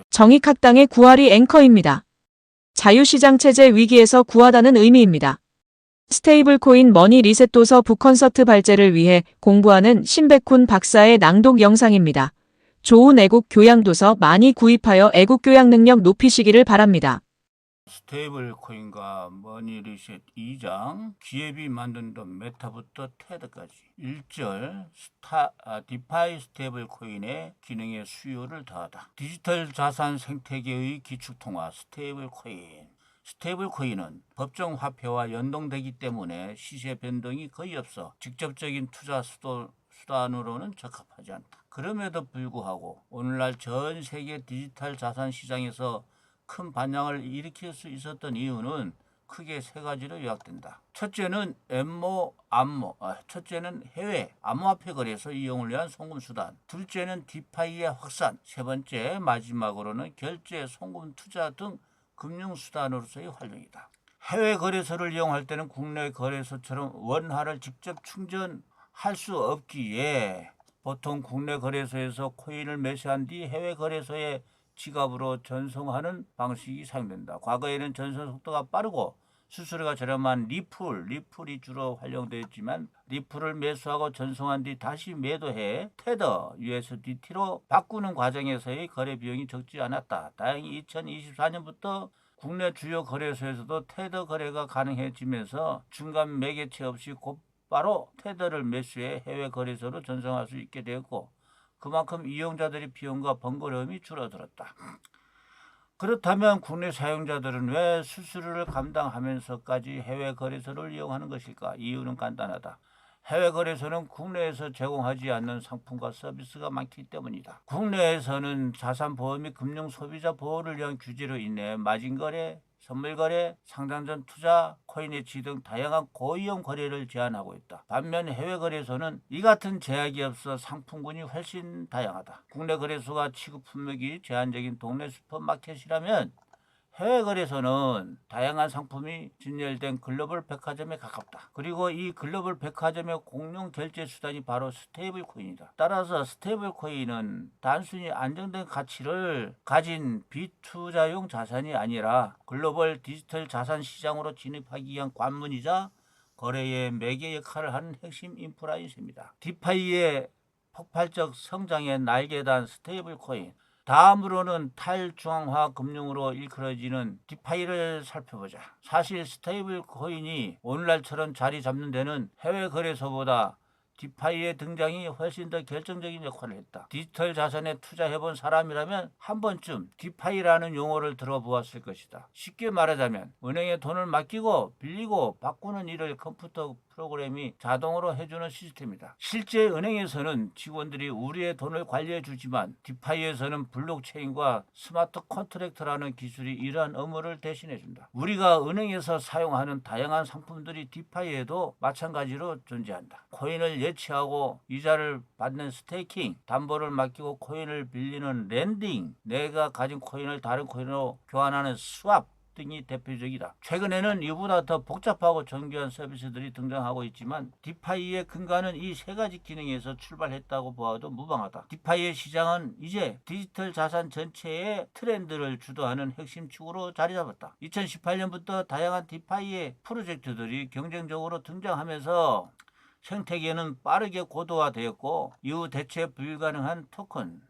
정익학당의 구할이 앵커입니다. 자유시장 체제 위기에서 구하다는 의미입니다. 스테이블 코인 머니 리셋 도서 북콘서트 발제를 위해 공부하는 신백훈 박사의 낭독 영상입니다. 좋은 애국 교양 도서 많이 구입하여 애국 교양 능력 높이시기를 바랍니다. 스테이블 코인과 머니 리셋 2장, 기업이 만든 돈 메타부터 테드까지 1절 디파이 스테이블 코인의 기능의 수요를 더하다. 디지털 자산 생태계의 기축통화 스테이블 코인. 스테이블 코인은 법정 화폐와 연동되기 때문에 시세 변동이 거의 없어 직접적인 투자 수단으로는 적합하지 않다. 그럼에도 불구하고 오늘날 전 세계 디지털 자산 시장에서 큰 반향을 일으킬 수 있었던 이유는 크게 세 가지로 요약된다. 첫째는 첫째는 해외 암호화폐 거래소 이용을 위한 송금 수단. 둘째는 디파이의 확산. 세 번째 마지막으로는 결제, 송금, 투자 등 금융 수단으로서의 활용이다. 해외 거래소를 이용할 때는 국내 거래소처럼 원화를 직접 충전할 수 없기에 보통 국내 거래소에서 코인을 매수한 뒤 해외 거래소에 지갑으로 전송하는 방식이 사용된다. 과거에는 전송 속도가 빠르고 수수료가 저렴한 리플이 주로 활용되었지만 리플을 매수하고 전송한 뒤 다시 매도해 테더 USDT로 바꾸는 과정에서의 거래 비용이 적지 않았다. 다행히 2024년부터 국내 주요 거래소에서도 테더 거래가 가능해지면서 중간 매개체 없이 곧바로 테더를 매수해 해외 거래소로 전송할 수 있게 되었고 그만큼 이용자들의 비용과 번거로움이 줄어들었다. 그렇다면 국내 사용자들은 왜 수수료를 감당하면서까지 해외 거래소를 이용하는 것일까? 이유는 간단하다. 해외 거래소는 국내에서 제공하지 않는 상품과 서비스가 많기 때문이다. 국내에서는 자산 보호 및 금융 소비자 보호를 위한 규제로 인해 마진 거래, 선물 거래, 상장전 투자, 코인 해치 등 다양한 고위험 거래를 제한하고 있다. 반면 해외 거래소는 이 같은 제약이 없어 상품군이 훨씬 다양하다. 국내 거래소가 취급 품목이 제한적인 동네 슈퍼마켓이라면 해외 거래소는 다양한 상품이 진열된 글로벌 백화점에 가깝다. 그리고 이 글로벌 백화점의 공용 결제 수단이 바로 스테이블 코인이다. 따라서 스테이블 코인은 단순히 안정된 가치를 가진 비투자용 자산이 아니라 글로벌 디지털 자산 시장으로 진입하기 위한 관문이자 거래의 매개 역할을 하는 핵심 인프라인 셈이다. 디파이의 폭발적 성장의 날개단 스테이블 코인. 다음으로는 탈중앙화 금융으로 일컬어지는 디파이를 살펴보자. 사실 스테이블 코인이 오늘날처럼 자리 잡는 데는 해외 거래소보다 디파이의 등장이 훨씬 더 결정적인 역할을 했다. 디지털 자산에 투자해본 사람이라면 한 번쯤 디파이라는 용어를 들어보았을 것이다. 쉽게 말하자면 은행에 돈을 맡기고 빌리고 바꾸는 일을 컴퓨터 프로그램이 자동으로 해주는 시스템이다. 실제 은행에서는 직원들이 우리의 돈을 관리해 주지만 디파이에서는 블록체인과 스마트 컨트랙트라는 기술이 이러한 업무를 대신해 준다. 우리가 은행에서 사용하는 다양한 상품들이 디파이에도 마찬가지로 존재한다. 코인을 예치하고 이자를 받는 스테이킹, 담보를 맡기고 코인을 빌리는 렌딩, 내가 가진 코인을 다른 코인으로 교환하는 스왑 등이 대표적이다. 최근에는 이보다 더 복잡하고 정교한 서비스들이 등장하고 있지만 디파이의 근간은 이 세 가지 기능에서 출발했다고 보아도 무방하다. 디파이의 시장은 이제 디지털 자산 전체의 트렌드를 주도하는 핵심 축으로 자리 잡았다. 2018년부터 다양한 디파이의 프로젝트들이 경쟁적으로 등장하면서 생태계는 빠르게 고도화되었고 이후 대체 불가능한 토큰,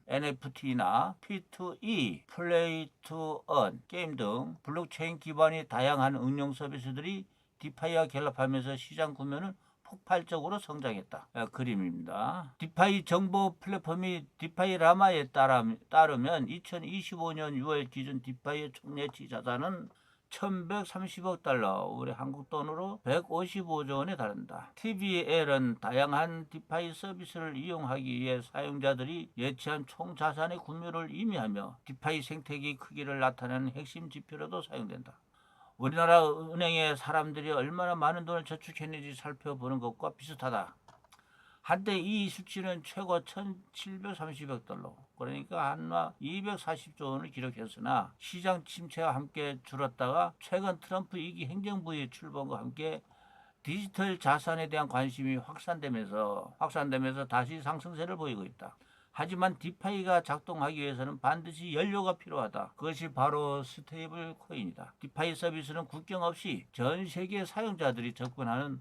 NFT나 P2E, 플레이 투 언, 게임 등 블록체인 기반의 다양한 응용 서비스들이 디파이와 결합하면서 시장 구매는 폭발적으로 성장했다. 그림입니다. 디파이 정보 플랫폼이 디파이 라마에 따르면 2025년 6월 기준 디파이의 총매치 자산은 1130억 달러, 우리 한국 돈으로 155조 원에 달한다. TVL은 다양한 디파이 서비스를 이용하기 위해 사용자들이 예치한 총 자산의 구매를 의미하며 디파이 생태계 크기를 나타내는 핵심 지표로도 사용된다. 우리나라 은행에 사람들이 얼마나 많은 돈을 저축했는지 살펴보는 것과 비슷하다. 한때 이 수치는 최고 1730억 달러, 그러니까 한화 240조 원을 기록했으나 시장 침체와 함께 줄었다가 최근 트럼프 2기 행정부의 출범과 함께 디지털 자산에 대한 관심이 확산되면서 다시 상승세를 보이고 있다. 하지만 디파이가 작동하기 위해서는 반드시 연료가 필요하다. 그것이 바로 스테이블 코인이다. 디파이 서비스는 국경 없이 전 세계 사용자들이 접근하는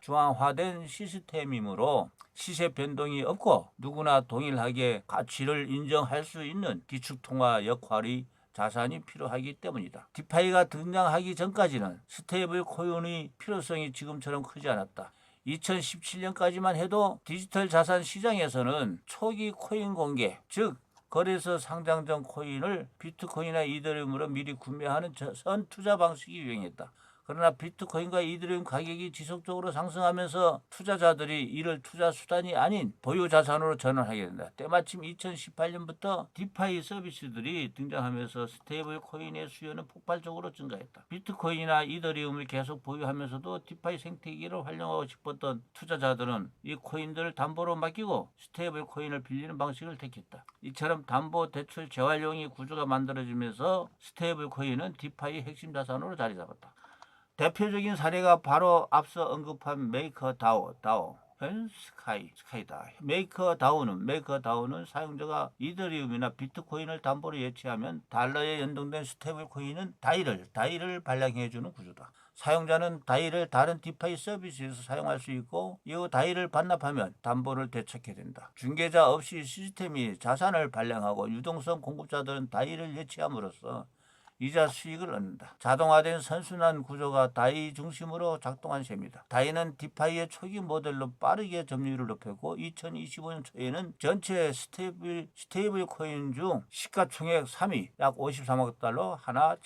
중앙화된 시스템이므로 시세 변동이 없고 누구나 동일하게 가치를 인정할 수 있는 기축통화 역할이 자산이 필요하기 때문이다. 디파이가 등장하기 전까지는 스테이블 코인의 필요성이 지금처럼 크지 않았다. 2017년까지만 해도 디지털 자산 시장에서는 초기 코인 공개, 즉 거래소 상장 전 코인을 비트코인이나 이더리움으로 미리 구매하는 선 투자 방식이 유행했다. 그러나 비트코인과 이더리움 가격이 지속적으로 상승하면서 투자자들이 이를 투자 수단이 아닌 보유 자산으로 전환하게 된다. 때마침 2018년부터 디파이 서비스들이 등장하면서 스테이블 코인의 수요는 폭발적으로 증가했다. 비트코인이나 이더리움을 계속 보유하면서도 디파이 생태계를 활용하고 싶었던 투자자들은 이 코인들을 담보로 맡기고 스테이블 코인을 빌리는 방식을 택했다. 이처럼 담보 대출 재활용의 구조가 만들어지면서 스테이블 코인은 디파이 핵심 자산으로 자리 잡았다. 대표적인 사례가 바로 앞서 언급한 메이커다오, 스카이다. 메이커다오는 사용자가 이더리움이나 비트코인을 담보로 예치하면 달러에 연동된 스테이블 코인은 다이를 발행해주는 구조다. 사용자는 다이를 다른 디파이 서비스에서 사용할 수 있고 이후 다이를 반납하면 담보를 되찾게 된다. 중개자 없이 시스템이 자산을 발행하고 유동성 공급자들은 다이를 예치함으로써 이자 수익을 얻는다. 자동화된 선순환 구조가 다이 중심으로 작동한 셈이다. 다이는 디파이의 초기 모델로 빠르게 점유율을 높였고 2025년 초에는 전체 스테이블 코인 중 시가총액 3위 약 53억 달러 하나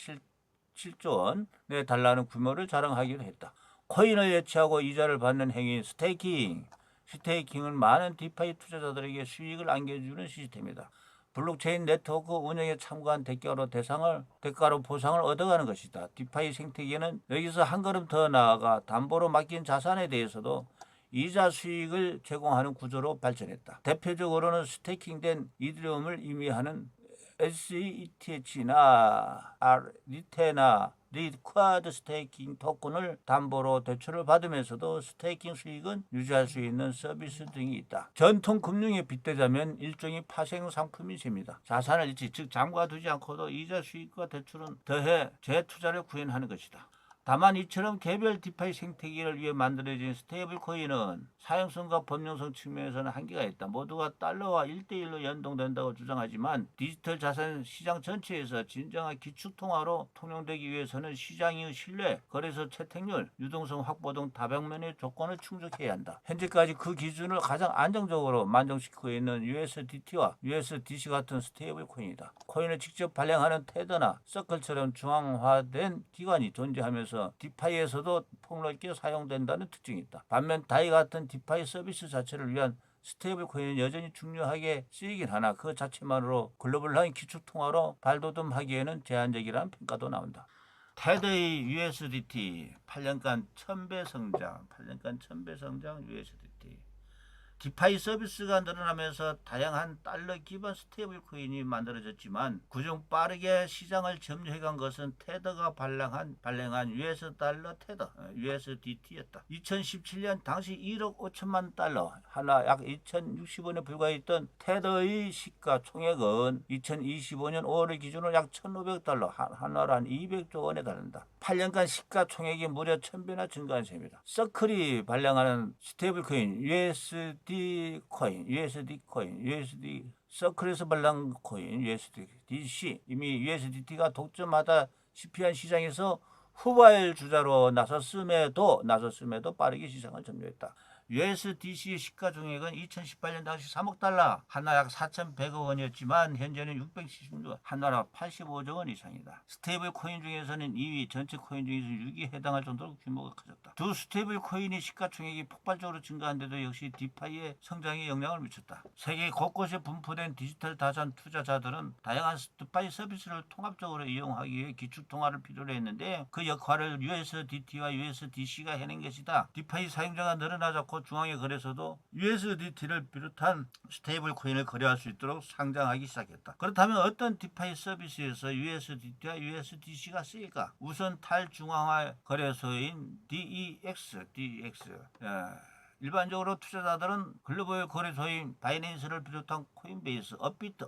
7조 원에 달하는 규모를 자랑하기도 했다. 코인을 예치하고 이자를 받는 행위인 스테이킹은 많은 디파이 투자자들에게 수익을 안겨주는 시스템이다. 블록체인 네트워크 운영에 참가한 대가로 보상을 얻어가는 것이다. 디파이 생태계는 여기서 한 걸음 더 나아가 담보로 맡긴 자산에 대해서도 이자 수익을 제공하는 구조로 발전했다. 대표적으로는 스테이킹된 이더리움을 의미하는 SETH나 리퀘어드 스테이킹 토큰을 담보로 대출을 받으면서도 스테이킹 수익은 유지할 수 있는 서비스 등이 있다. 전통 금융에 빗대자면 일종의 파생 상품이 셈이다. 자산을 잃지, 즉 잠가두지 않고도 이자 수익과 대출은 더해 재투자를 구현하는 것이다. 다만 이처럼 개별 디파이 생태계를 위해 만들어진 스테이블 코인은 사용성과 범용성 측면에서는 한계가 있다. 모두가 달러와 1대1로 연동된다고 주장하지만 디지털 자산 시장 전체에서 진정한 기축통화로 통용되기 위해서는 시장의 신뢰, 거래소 채택률, 유동성 확보 등 다방면의 조건을 충족해야 한다. 현재까지 그 기준을 가장 안정적으로 만족시키고 있는 USDT와 USDC 같은 스테이블 코인이다. 코인을 직접 발행하는 테더나 서클처럼 중앙화된 기관이 존재하면서 디파이에서도 폭넓게 사용된다는 특징이 있다. 반면 다이 같은 디파이 서비스 자체를 위한 스테이블 코인은 여전히 중요하게 쓰이긴 하나 그 자체만으로 글로벌한 기축통화로 발돋움하기에는 제한적이라는 평가도 나온다. 테더의 USDT 8년간 1000배 성장 USDT. 디파이 서비스가 늘어나면서 다양한 달러 기반 스테이블 코인이 만들어졌지만 그중 빠르게 시장을 점유해간 것은 테더가 발행한 US 달러 테더 USDT였다. 2017년 당시 1억 5천만 달러 하나 약 2060원에 불과했던 테더의 시가총액은 2025년 5월을 기준으로 약 1,500달러 하나로 한 200조 원에 달한다. 8년간 시가총액이 무려 1000배나 증가한 셈이다. 서클이 발행하는 스테이블 코인 USD 서클에서 발행 코인 USDC 이미 USDT가 독점하다시피 한 시장에서 후발 주자로 나섰음에도 빠르게 시장을 점유했다. USDC의 시가총액은 2018년 당시 3억 달러, 하나 약 4,100억 원이었지만 현재는 676억, 하나라 85조 원 이상이다. 스테이블 코인 중에서는 2위, 전체 코인 중에서 6위에 해당할 정도로 규모가 커졌다. 두 스테이블 코인의 시가총액이 폭발적으로 증가한데도 역시 디파이의 성장에 영향을 미쳤다. 세계 곳곳에 분포된 디지털 자산 투자자들은 다양한 디파이 서비스를 통합적으로 이용하기 위해 기축통화를 필요로 했는데 그 역할을 USDT와 USDC가 해낸 것이다. 디파이 사용자가 늘어나자 중앙의 거래소도 USDT를 비롯한 스테이블 코인을 거래할 수 있도록 상장하기 시작했다. 그렇다면 어떤 디파이 서비스에서 USDT와 USDC가 쓰일까? 우선 탈중앙화 거래소인 DEX 일반적으로 투자자들은 글로벌 거래소인 바이낸스를 비롯한 코인베이스, 업비트,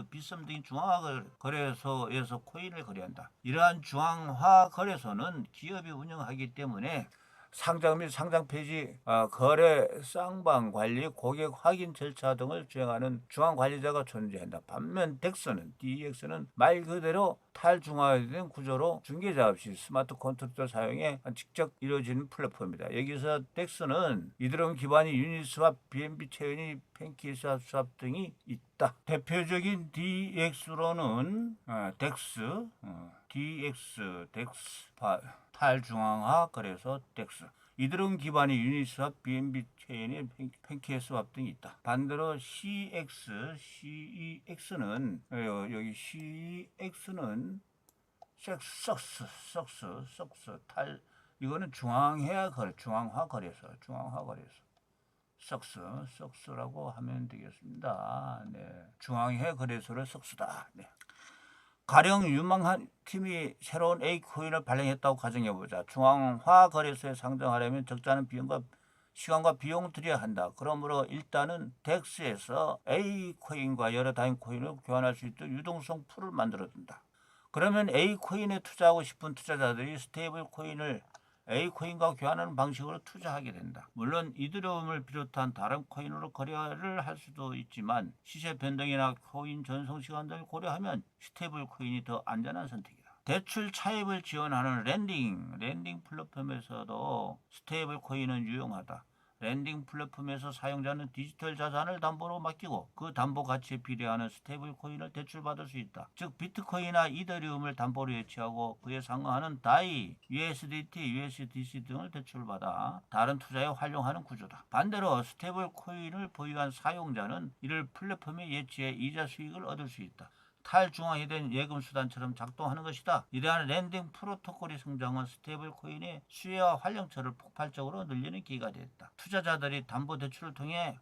빗썸 등의 중앙화 거래소에서 코인을 거래한다. 이러한 중앙화 거래소는 기업이 운영하기 때문에 상장 및 상장 폐지, 거래 쌍방 관리, 고객 확인 절차 등을 수행하는 중앙 관리자가 존재한다. 반면 DEX는 말 그대로 탈중앙화된 구조로 중개자 없이 스마트 컨트롤 사용해 직접 이루어지는 플랫폼입니다. 여기서 DEX는 이더리움 기반의 유니스왑, BNB 체인이 팬케이크스왑 등이 있다. 대표적인 DX로는 DX, 탈중앙화 거래소 DEX, 이더리움 기반의 유니스왑, BNB 체인의 팬케이크스왑 등이 있다. 반대로 CEX는 여기 CEX는 이거는 중앙화 거래소. 석스라고 하면 되겠습니다. 네. 중앙회 거래소를 석스다. 네. 가령 유망한 팀이 새로운 A 코인을 발행했다고 가정해보자. 중앙화 거래소에 상장하려면 적잖은 시간과 비용을 들여야 한다. 그러므로 일단은 덱스에서 A 코인과 여러 다른 코인을 교환할 수 있도록 유동성 풀을 만들어둔다. 그러면 A 코인에 투자하고 싶은 투자자들이 스테이블 코인을 A 코인과 교환하는 방식으로 투자하게 된다. 물론 이더리움을 비롯한 다른 코인으로 거래를 할 수도 있지만 시세 변동이나 코인 전송 시간 등을 고려하면 스테이블 코인이 더 안전한 선택이다. 대출 차입을 지원하는 랜딩 플랫폼에서도 스테이블 코인은 유용하다. 랜딩 플랫폼에서 사용자는 디지털 자산을 담보로 맡기고 그 담보 가치에 비례하는 스테이블 코인을 대출받을 수 있다. 즉 비트코인이나 이더리움을 담보로 예치하고 그에 상응하는 DAI, USDC 등을 대출받아 다른 투자에 활용하는 구조다. 반대로 스테이블 코인을 보유한 사용자는 이를 플랫폼에 예치해 이자 수익을 얻을 수 있다. 탈중앙화된 예금 수단처럼 작동하는 것이다. 이러한 랜딩 프로토콜의 성장은 스테이블 코인의 수요와 활용처를 폭발적으로 늘리는 계기가 됐다. 투자자들이 담보대출을 통해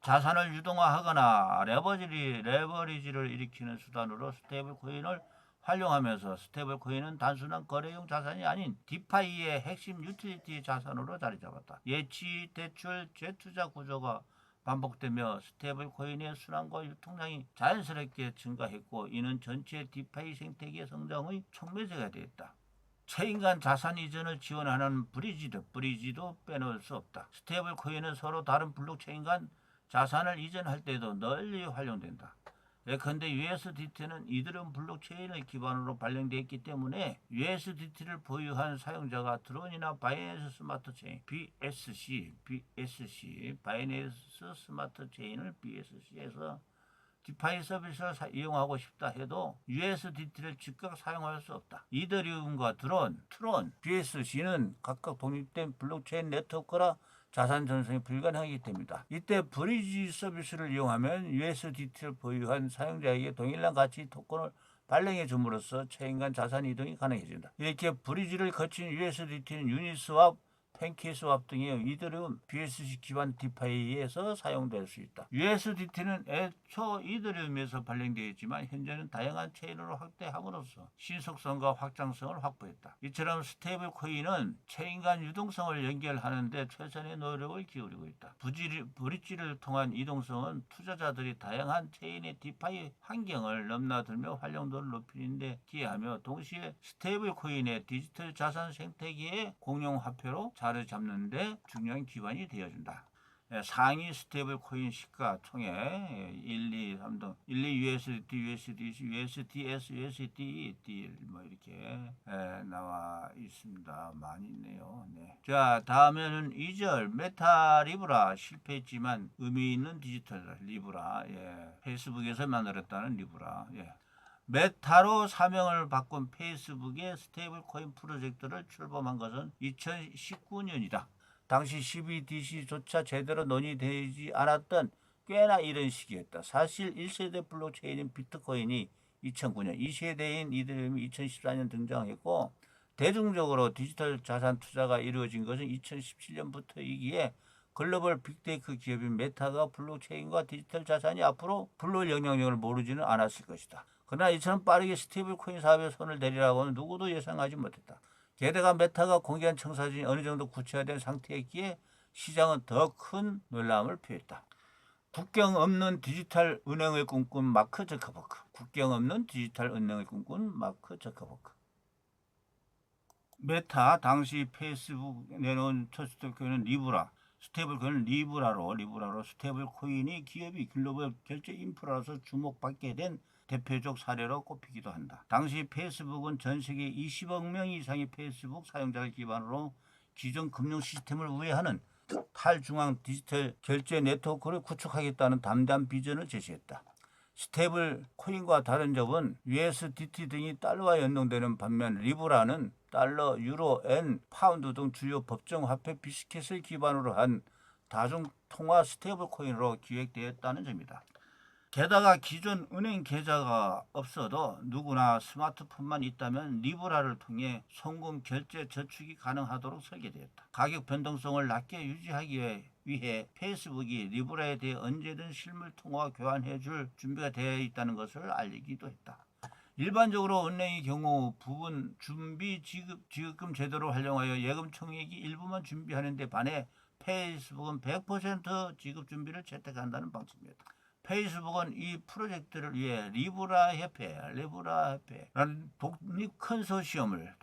자산을 유동화하거나 레버리지를 일으키는 수단으로 스테이블 코인을 활용하면서 스테이블 코인은 단순한 거래용 자산이 아닌 디파이의 핵심 유틸리티 자산으로 자리 잡았다. 예치, 대출, 재투자 구조가 반복되며 스테이블 코인의 순환과 유통량이 자연스럽게 증가했고 이는 전체 디파이 생태계 성장의 촉매제가 되었다. 체인 간 자산 이전을 지원하는 브리지도 빼놓을 수 없다. 스테이블 코인은 서로 다른 블록체인 간 자산을 이전할 때도 널리 활용된다. 예컨대 USDT는 이더리움 블록체인을 기반으로 발행되었기 때문에 USDT를 보유한 사용자가 트론이나 바이낸스 스마트 체인 바이낸스 스마트 체인을 BSC에서 디파이 서비스를 이용하고 싶다 해도 USDT를 즉각 사용할 수 없다. 이더리움과 트론, BSC는 각각 독립된 블록체인 네트워크라 자산 전송이 불가능하기 때문이다. 이때 브리지 서비스를 이용하면 USDT를 보유한 사용자에게 동일한 가치 토큰을 발행해 줌으로써 체인 간 자산 이동이 가능해진다. 이렇게 브리지를 거친 USDT는 유니스왑, 팬케이크스왑 등의 이더리움 BSC 기반 디파이에서 사용될 수 있다. USDT는 애초 이더리움에서 발행되어 있지만 현재는 다양한 체인으로 확대함으로써 신속성과 확장성을 확보했다. 이처럼 스테이블 코인은 체인 간 유동성을 연결하는 데 최선의 노력을 기울이고 있다. 브릿지를 통한 이동성은 투자자들이 다양한 체인의 디파이 환경을 넘나들며 활용도를 높이는 데 기여하며 동시에 스테이블 코인의 디지털 자산 생태계의 공용 화폐로 자리 잡는 데 중요한 기반이 되어준다. 상위 스테이블 코인 시가 총액 1, 2, 3 등 1, 2 USDT, USDS, USDT 뭐 이렇게 나와 있습니다. 많이 있네요. 네. 자, 다음에는 2절 메타 리브라 실패했지만 의미 있는 디지털 리브라. 페이스북에서 만들었다는 리브라. 메타로 사명을 바꾼 페이스북의 스테이블 코인 프로젝트를 출범한 것은 2019년이다. 당시 CBDC조차 제대로 논의되지 않았던 꽤나 이른 시기였다. 사실 1세대 블록체인인 비트코인이 2009년, 2세대인 이더리움이 2014년 등장했고 대중적으로 디지털 자산 투자가 이루어진 것은 2017년부터이기에 글로벌 빅테이크 기업인 메타가 블록체인과 디지털 자산이 앞으로 불러올 영향력을 모르지는 않았을 것이다. 그러나 이처럼 빠르게 스테이블 코인 사업에 손을 대리라고는 누구도 예상하지 못했다. 게다가 메타가 공개한 청사진이 어느 정도 구체화된 상태였기에 시장은 더 큰 놀라움을 표했다. 국경 없는 디지털 은행을 꿈꾼 마크 저커버그. 국경 없는 디지털 은행을 꿈꾼 마크 저커버그. 메타, 당시 페이스북 내놓은 첫 스테이블코인은 리브라. 스테이블코인은 리브라로 스테이블 코인이 기업이 글로벌 결제 인프라로서 주목받게 된 대표적 사례로 꼽히기도 한다. 당시 페이스북은 전 세계 20억 명 이상의 페이스북 사용자를 기반으로 기존 금융 시스템을 우회하는 탈중앙 디지털 결제 네트워크를 구축하겠다는 담대한 비전을 제시했다. 스테이블 코인과 다른 점은 USDT 등이 달러와 연동되는 반면 리브라는 달러, 유로, 엔, 파운드 등 주요 법정 화폐 비스켓을 기반으로 한 다중 통화 스테이블 코인으로 기획되었다는 점이다. 게다가 기존 은행 계좌가 없어도 누구나 스마트폰만 있다면 리브라를 통해 송금 결제 저축이 가능하도록 설계되었다. 가격 변동성을 낮게 유지하기 위해 페이스북이 리브라에 대해 언제든 실물 통화 교환해 줄 준비가 되어 있다는 것을 알리기도 했다. 일반적으로 은행의 경우 부분 준비 지급금 제도를 활용하여 예금 총액이 일부만 준비하는 데 반해 페이스북은 100% 지급 준비를 채택한다는 방침이었다. 페이스북은 이 프로젝트를 위해 리브라협회라는 독립 컨소시엄을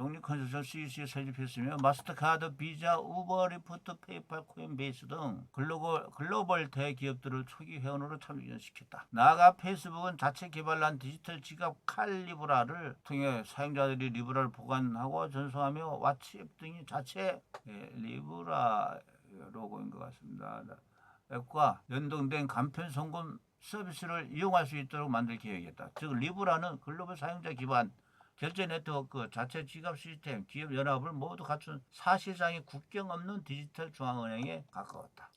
CEC에 설립했으며 마스터카드, 비자, 우버, 리프트, 페이팔, 코인베이스 등 글로벌 대기업들을 초기 회원으로 참여시켰다. 나아가 페이스북은 자체 개발한 디지털 지갑 칼리브라를 통해 사용자들이 리브라를 보관하고 전송하며 왓츠앱 등이 자체 리브라 로고인 것 같습니다. 앱과 연동된 간편 송금 서비스를 이용할 수 있도록 만들 계획이었다. 즉 리브라는 글로벌 사용자 기반 결제 네트워크, 자체 지갑 시스템, 기업 연합을 모두 갖춘 사실상의 국경 없는 디지털 중앙은행에 가까웠다.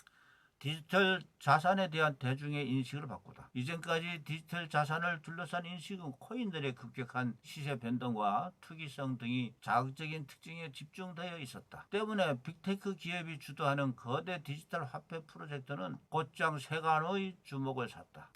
디지털 자산에 대한 대중의 인식을 바꾸다. 이전까지 디지털 자산을 둘러싼 인식은 코인들의 급격한 시세 변동과 투기성 등이 자극적인 특징에 집중되어 있었다. 때문에 빅테크 기업이 주도하는 거대 디지털 화폐 프로젝트는 곧장 세간의 주목을 샀다.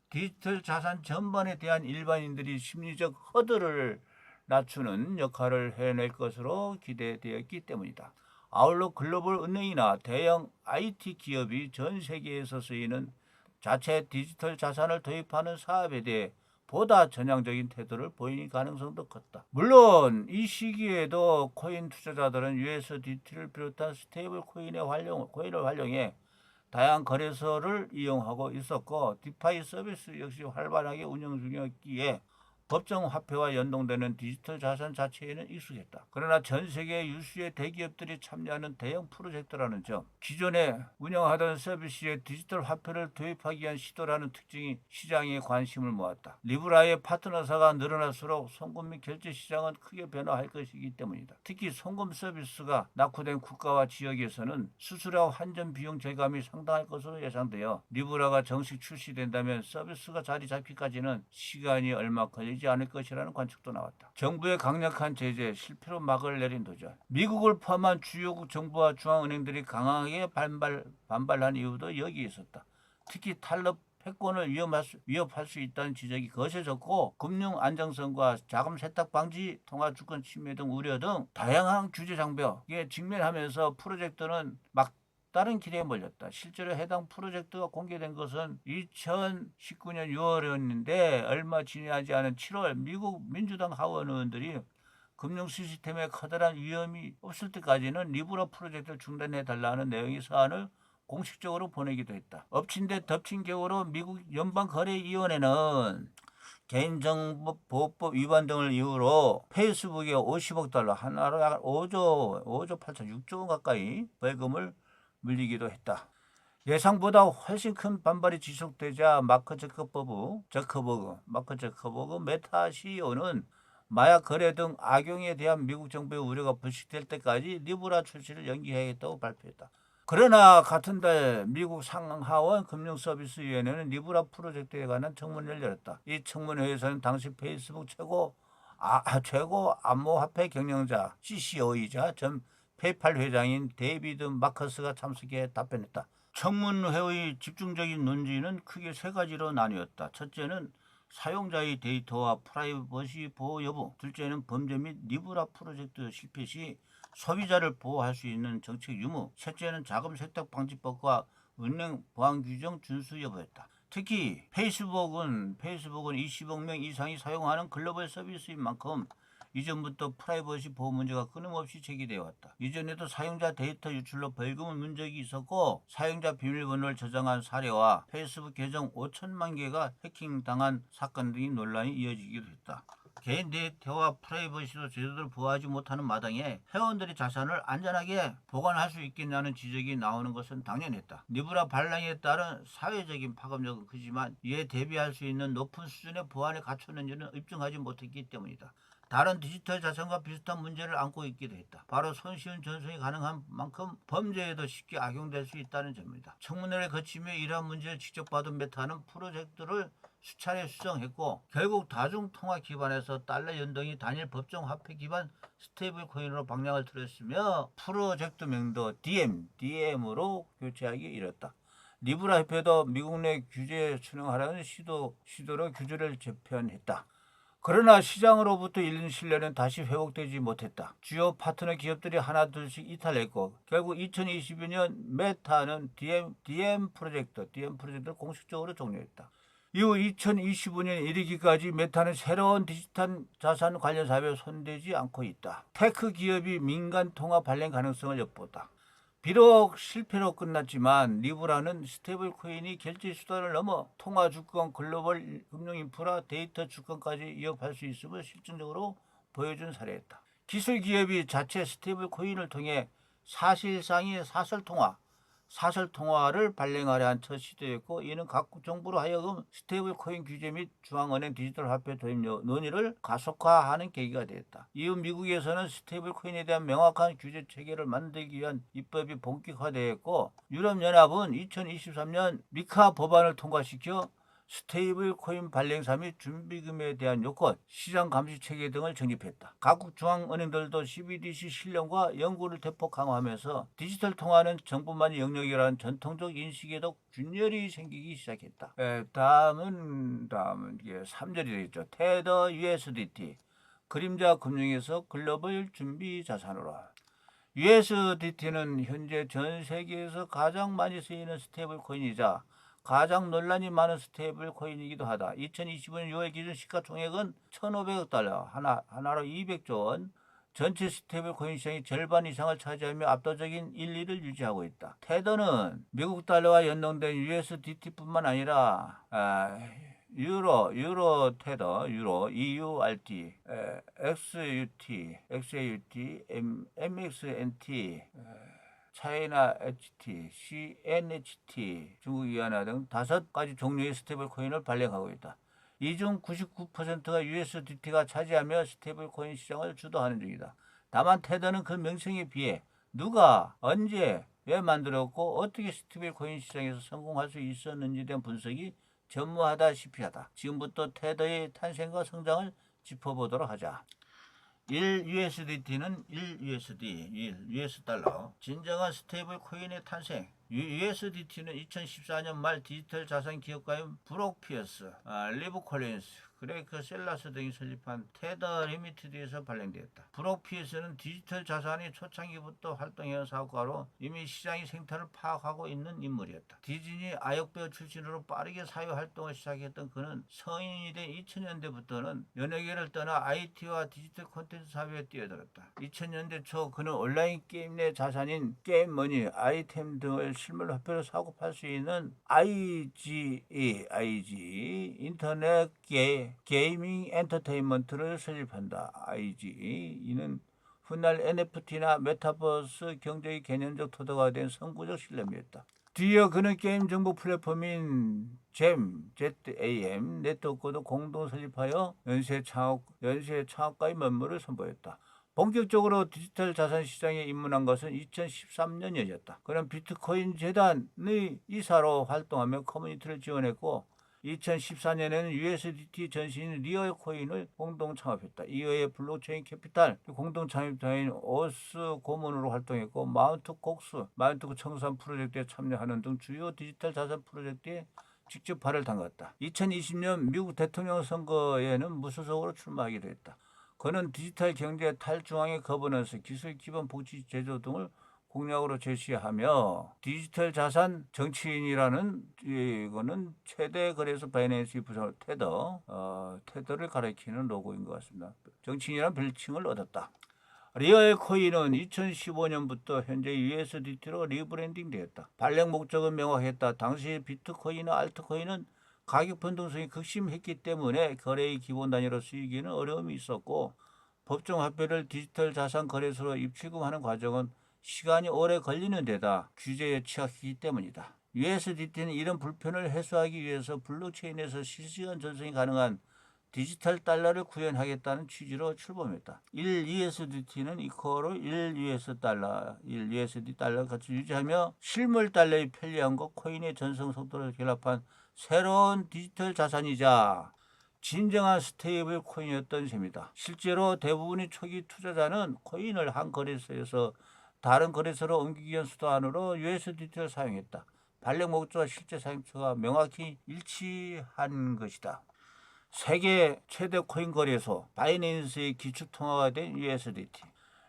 디지털 자산 전반에 대한 일반인들이 심리적 허들을 낮추는 역할을 해낼 것으로 기대되었기 때문이다. 아울러 글로벌 은행이나 대형 IT 기업이 전 세계에서 쓰이는 자체 디지털 자산을 도입하는 사업에 대해 보다 전향적인 태도를 보이는 가능성도 컸다. 물론 이 시기에도 코인 투자자들은 USDT를 비롯한 스테이블 코인을 활용해 다양한 거래소를 이용하고 있었고 디파이 서비스 역시 활발하게 운영 중이었기에 법정 화폐와 연동되는 디지털 자산 자체에는 익숙했다. 그러나 전 세계 유수의 대기업들이 참여하는 대형 프로젝트라는 점, 기존에 운영하던 서비스에 디지털 화폐를 도입하기 위한 시도라는 특징이 시장의 관심을 모았다. 리브라의 파트너사가 늘어날수록 송금 및 결제 시장은 크게 변화할 것이기 때문이다. 특히 송금 서비스가 낙후된 국가와 지역에서는 수수료 환전 비용 절감이 상당할 것으로 예상되어 리브라가 정식 출시된다면 서비스가 자리 잡기까지는 시간이 얼마 걸리지 않을 것이라는 관측도 나왔다. 정부의 강력한 제재, 실패로 막을 내린 도전. 미국을 포함한 주요국 정부와 중앙은행들이 강하게 반발한 이유도 여기에 있었다. 특히 탈럽 패권을 위협할 수 있다는 지적이 거세졌고 금융 안정성과 자금 세탁 방지, 통화 주권 침해 등 우려 등 다양한 규제 장벽에 직면하면서 프로젝트는 다른 길에 몰렸다. 실제로 해당 프로젝트가 공개된 것은 2019년 6월이었는데 얼마 지나지 않은 7월 미국 민주당 하원 의원들이 금융 시스템에 커다란 위험이 없을 때까지는 리브라 프로젝트를 중단해달라는 내용의 사안을 공식적으로 보내기도 했다. 엎친 데 덮친 격으로 미국 연방거래위원회는 개인정보보호법 위반 등을 이유로 페이스북에 50억 달러, 하나로 약 5조 8천 6조 원 가까이 벌금을 물리기도 했다. 예상보다 훨씬 큰 반발이 지속되자 마크 저커버그 메타 CEO는 마약 거래 등 악용에 대한 미국 정부의 우려가 불식될 때까지 리브라 출시를 연기하겠다고 발표했다. 그러나 같은 달 미국 상하원 금융서비스위원회는 리브라 프로젝트에 관한 청문회를 열었다. 이 청문회에서는 당시 페이스북 최고 암호화폐 경영자 CCO이자 전 페이팔 회장인 데이비드 마커스가 참석해 답변했다. 청문회의 집중적인 논지는 크게 세 가지로 나뉘었다. 첫째는 사용자의 데이터와 프라이버시 보호 여부, 둘째는 범죄 및 리브라 프로젝트 실패 시 소비자를 보호할 수 있는 정책 유무, 셋째는 자금 세탁 방지법과 은행 보안 규정 준수 여부였다. 특히 페이스북은 20억 명 이상이 사용하는 글로벌 서비스인 만큼 이전부터 프라이버시 보호 문제가 끊임없이 제기되어 왔다. 이전에도 사용자 데이터 유출로 벌금을 문 적이 있었고, 사용자 비밀번호를 저장한 사례와 페이스북 계정 5천만 개가 해킹당한 사건 등이 논란이 이어지기도 했다. 개인 데이터와 프라이버시도 제대로 보호하지 못하는 마당에 회원들의 자산을 안전하게 보관할 수 있겠냐는 지적이 나오는 것은 당연했다. 리브라 발행에 따른 사회적인 파급력은 크지만 이에 대비할 수 있는 높은 수준의 보안을 갖췄는지는 입증하지 못했기 때문이다. 다른 디지털 자산과 비슷한 문제를 안고 있기도 했다. 바로 손쉬운 전송이 가능한 만큼 범죄에도 쉽게 악용될 수 있다는 점입니다. 청문회를 거치며 이러한 문제를 직접 받은 메타는 프로젝트를 수차례 수정했고, 결국 다중통화 기반에서 달러 연동이 단일 법정 화폐 기반 스테이블 코인으로 방향을 틀었으며 프로젝트명도 DM으로 교체하기 이뤘다. 리브라 협회도 미국 내 규제 순응하라는 시도로 규제를 재편했다. 그러나 시장으로부터 잃는 신뢰는 다시 회복되지 못했다. 주요 파트너 기업들이 하나둘씩 이탈했고, 결국 2022년 메타는 DM 프로젝트를 공식적으로 종료했다. 이후 2025년 이르기까지 메타는 새로운 디지털 자산 관련 사업에 손대지 않고 있다. 테크 기업이 민간 통화 발행 가능성을 엿보다. 비록 실패로 끝났지만 리브라는 스테이블 코인이 결제 수단을 넘어 통화 주권, 글로벌 금융 인프라, 데이터 주권까지 이어갈 수 있음을 실증적으로 보여준 사례였다. 기술 기업이 자체 스테이블 코인을 통해 사실상의 사설 통화를 발행하려 한 첫 시도였고, 이는 각국 정부로 하여금 스테이블 코인 규제 및 중앙은행 디지털 화폐 도입 논의를 가속화하는 계기가 되었다. 이후 미국에서는 스테이블 코인에 대한 명확한 규제 체계를 만들기 위한 입법이 본격화되었고, 유럽연합은 2023년 미카 법안을 통과시켜 스테이블 코인 발행사 및 준비금에 대한 요건, 시장 감시 체계 등을 정립했다. 각국 중앙은행들도 CBDC 실현과 연구를 대폭 강화하면서 디지털 통화는 정부만의 영역이라는 전통적 인식에도 균열이 생기기 시작했다. 다음은 이게 3절이 되겠죠. 테더 USDT, 그림자 금융에서 글로벌 준비 자산으로. USDT는 현재 전 세계에서 가장 많이 쓰이는 스테이블 코인이자 가장 논란이 많은 스테이블 코인이기도 하다. 2025년 6월 기준 시가총액은 1,500억 달러, 하나로 200조 원, 전체 스테이블 코인 시장의 절반 이상을 차지하며 압도적인 1, 2를 유지하고 있다. 테더는 미국 달러와 연동된 USDT뿐만 아니라 유로 테더, EURT, XAUT, MXNT, 차이나 HT, CNHT, 중국 위안화 등 5가지 종류의 스테이블 코인을 발행하고 있다. 이 중 99%가 USDT가 차지하며 스테이블 코인 시장을 주도하는 중이다. 다만 테더는 그 명칭에 비해 누가, 언제, 왜 만들었고 어떻게 스테이블 코인 시장에서 성공할 수 있었는지에 대한 분석이 전무하다시피 하다. 지금부터 테더의 탄생과 성장을 짚어보도록 하자. 1USDT는 1USD, US 달러. 진정한 스테이블 코인의 탄생. USDT는 2014년 말 디지털 자산 기업가인 브록 피어스, 리브 콜린스, 그레이크 셀라스 등이 설립한 테더 리미티드에서 발행되었다. 브록 피어스는 디지털 자산이 초창기부터 활동해온 사업가로 이미 시장의 생태를 파악하고 있는 인물이었다. 디즈니 아역배우 출신으로 빠르게 사회활동을 시작했던 그는 성인이 된 2000년대부터는 연예계를 떠나 IT와 디지털 콘텐츠 사업에 뛰어들었다. 2000년대 초 그는 온라인 게임 내 자산인 게임머니, 아이템 등을 실물 화폐로 사고 팔 수 있는 IGE 인터넷 게이밍 엔터테인먼트를 설립한다. IGE 이는 훗날 NFT나 메타버스 경제의 개념적 토대가 된 선구적 신뢰이었다. 뒤이어 그는 게임 정보 플랫폼인 ZAM 네트워크도 공동 설립하여 연쇄 창업가의 면모를 선보였다. 본격적으로 디지털 자산 시장에 입문한 것은 2013년이었다. 그는 비트코인 재단의 이사로 활동하며 커뮤니티를 지원했고, 2014년에는 USDT 전신인 리얼 코인을 공동 창업했다. 이후에 블록체인 캐피탈 공동 창립자인 오스 고문으로 활동했고, 마운트 청산 프로젝트에 참여하는 등 주요 디지털 자산 프로젝트에 직접 발을 담갔다. 2020년 미국 대통령 선거에는 무소속으로 출마하기도 했다. 그는 디지털 경제 탈중앙의 거버넌스, 기술 기반 복지 제도 등을 공약으로 제시하며 디지털 자산 정치인이라는 이거는 최대 거래소 바이낸스 부서 테더를 가리키는 로고인 것 같습니다. 정치인이라는 별칭을 얻었다. 리얼 코인은 2015년부터 현재 USDT로 리브랜딩 되었다. 발행 목적은 명확했다. 당시 비트코인과 알트코인은 가격 변동성이 극심했기 때문에 거래의 기본 단위로 쓰이기에는 어려움이 있었고 법정 화폐를 디지털 자산 거래소로 입출금하는 과정은 시간이 오래 걸리는 데다 규제에 취약하기 때문이다. USDT는 이런 불편을 해소하기 위해서 블록체인에서 실시간 전송이 가능한 디지털 달러를 구현하겠다는 취지로 출범했다. 1USDT는 이코로 1USD 달러 같이 유지하며 실물 달러의 편리함과 코인의 전송 속도를 결합한 새로운 디지털 자산이자 진정한 스테이블 코인이었던 셈이다. 실제로 대부분의 초기 투자자는 코인을 한 거래소에서 다른 거래소로 옮기기 위한 수단으로 USDT를 사용했다. 발행 목적과 실제 사용처가 명확히 일치한 것이다. 세계 최대 코인 거래소 바이낸스의 기축 통화가 된 USDT.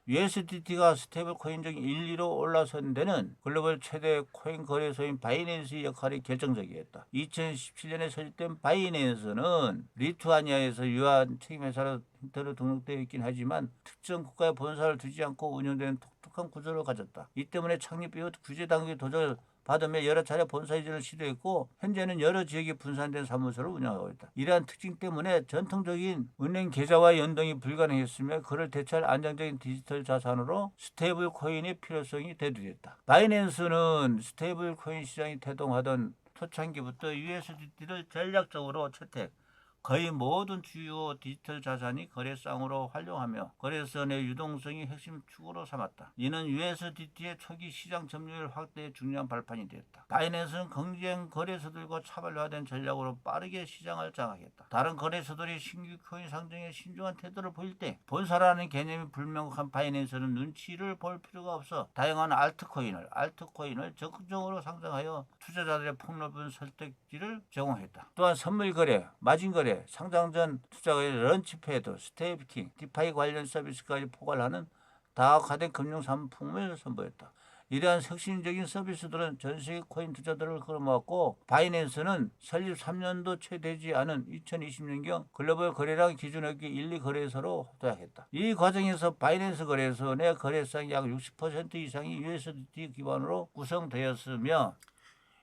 USDT가 스테이블 코인 중 1, 2로 올라선 데는 글로벌 최대 코인 거래소인 바이낸스의 역할이 결정적이었다. 2017년에 설립된 바이낸스는 리투아니아에서 유한 책임회사로 형태로 등록되어 있긴 하지만 특정 국가에 본사를 두지 않고 운영되는 독특한 구조를 가졌다. 이 때문에 창립 이후 규제 당국의 도전을 받으며 여러 차례 본사 이전을 시도했고 현재는 여러 지역에 분산된 사무소를 운영하고 있다. 이러한 특징 때문에 전통적인 은행 계좌와 연동이 불가능했으며 그를 대체할 안정적인 디지털 자산으로 스테이블 코인의 필요성이 대두됐다. 바이낸스는 스테이블 코인 시장이 태동하던 초창기부터 USDT를 전략적으로 채택, 거의 모든 주요 디지털 자산이 거래상으로 활용하며 거래소 내 유동성이 핵심 축으로 삼았다. 이는 USDT의 초기 시장 점유율 확대에 중요한 발판이 되었다. 바이낸스는 경쟁 거래소들과 차별화된 전략으로 빠르게 시장을 장악했다. 다른 거래소들이 신규 코인 상정에 신중한 태도를 보일 때 본사라는 개념이 불명확한 바이낸스는 눈치를 볼 필요가 없어 다양한 알트코인을 적극적으로 상장하여 투자자들의 폭넓은 선택지를 제공했다. 또한 선물 거래, 마진 거래, 상장 전 투자의 런치패드, 스테이킹, 디파이 관련 서비스까지 포괄하는 다각화된 금융 상품을 선보였다. 이러한 혁신적인 서비스들은 전 세계 코인 투자들을 끌어모았고 바이낸스는 설립 3년도 채 되지 않은 2020년경 글로벌 거래량 기준업계 1, 2거래소로 도약했다. 이 과정에서 바이낸스 거래소 내 거래상의 약 60% 이상이 USDT 기반으로 구성되었으며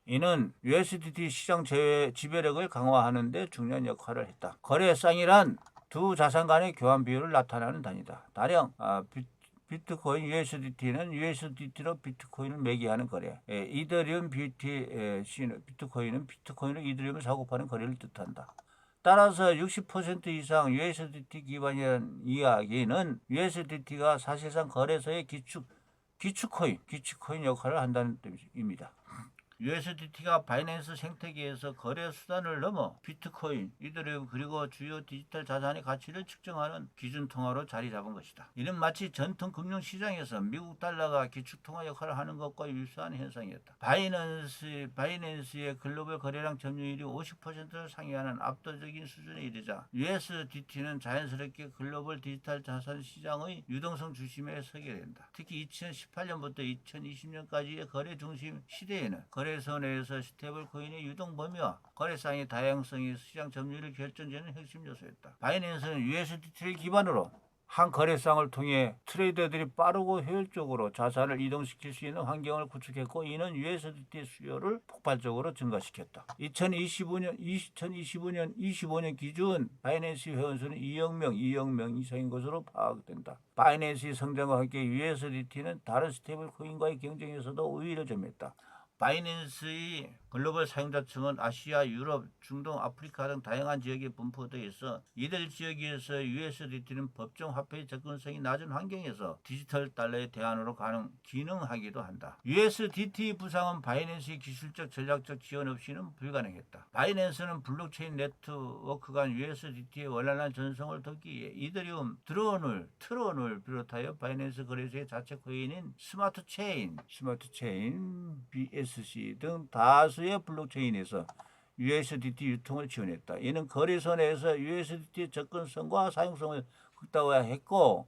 이는 USDT 시장 지배력을 강화하는 데 중요한 역할을 했다. 거래상이란 두 자산 간의 교환 비율을 나타내는 단위다. 가령 비트코인 USDT는 USDT로 비트코인을 매개하는 거래. 이더리움 비트코인은 비트코인으로 이더리움을 사고 파는 거래를 뜻한다. 따라서 60% 이상 USDT 기반이라는 이야기는 USDT가 사실상 거래소의 기축코인 역할을 한다는 뜻입니다. USDT가 바이낸스 생태계에서 거래 수단을 넘어 비트코인, 이더리움 그리고 주요 디지털 자산의 가치를 측정하는 기준 통화로 자리 잡은 것이다. 이는 마치 전통 금융 시장에서 미국 달러가 기축 통화 역할을 하는 것과 유사한 현상이었다. 바이낸스의 글로벌 거래량 점유율이 50%를 상회하는 압도적인 수준에 이르자 USDT는 자연스럽게 글로벌 디지털 자산 시장의 유동성 중심에 서게 된다. 특히 2018년부터 2020년까지의 거래 중심 시대에는 거래소 내에서 스테이블 코인의 유동 범위와 거래상의 다양성이 시장 점유율을 결정짓는 핵심 요소였다. 바이낸스는 USDT를 기반으로 한 거래상을 통해 트레이더들이 빠르고 효율적으로 자산을 이동시킬 수 있는 환경을 구축했고 이는 USDT 수요를 폭발적으로 증가시켰다. 2025년 기준 바이낸스 회원수는 2억 명 이상인 것으로 파악된다. 바이낸스의 성장과 함께 USDT는 다른 스테이블 코인과의 경쟁에서도 우위를 점했다. 바이낸스의 글로벌 사용자층은 아시아, 유럽, 중동, 아프리카 등 다양한 지역에 분포되어 있어 이들 지역에서 USDT는 법정 화폐의 접근성이 낮은 환경에서 디지털 달러의 대안으로 기능하기도 한다. USDT 부상은 바이낸스의 기술적 전략적 지원 없이는 불가능했다. 바이낸스는 블록체인 네트워크 간 USDT의 원활한 전송을 돕기 위해 이더리움, 트론을 비롯하여 바이낸스 거래소의 자체 코인인 스마트체인, BSC 등 다수의 블록체인에서 USDT 유통을 지원했다. 이는 거래소 내에서 USDT 접근성과 사용성을 극대화했고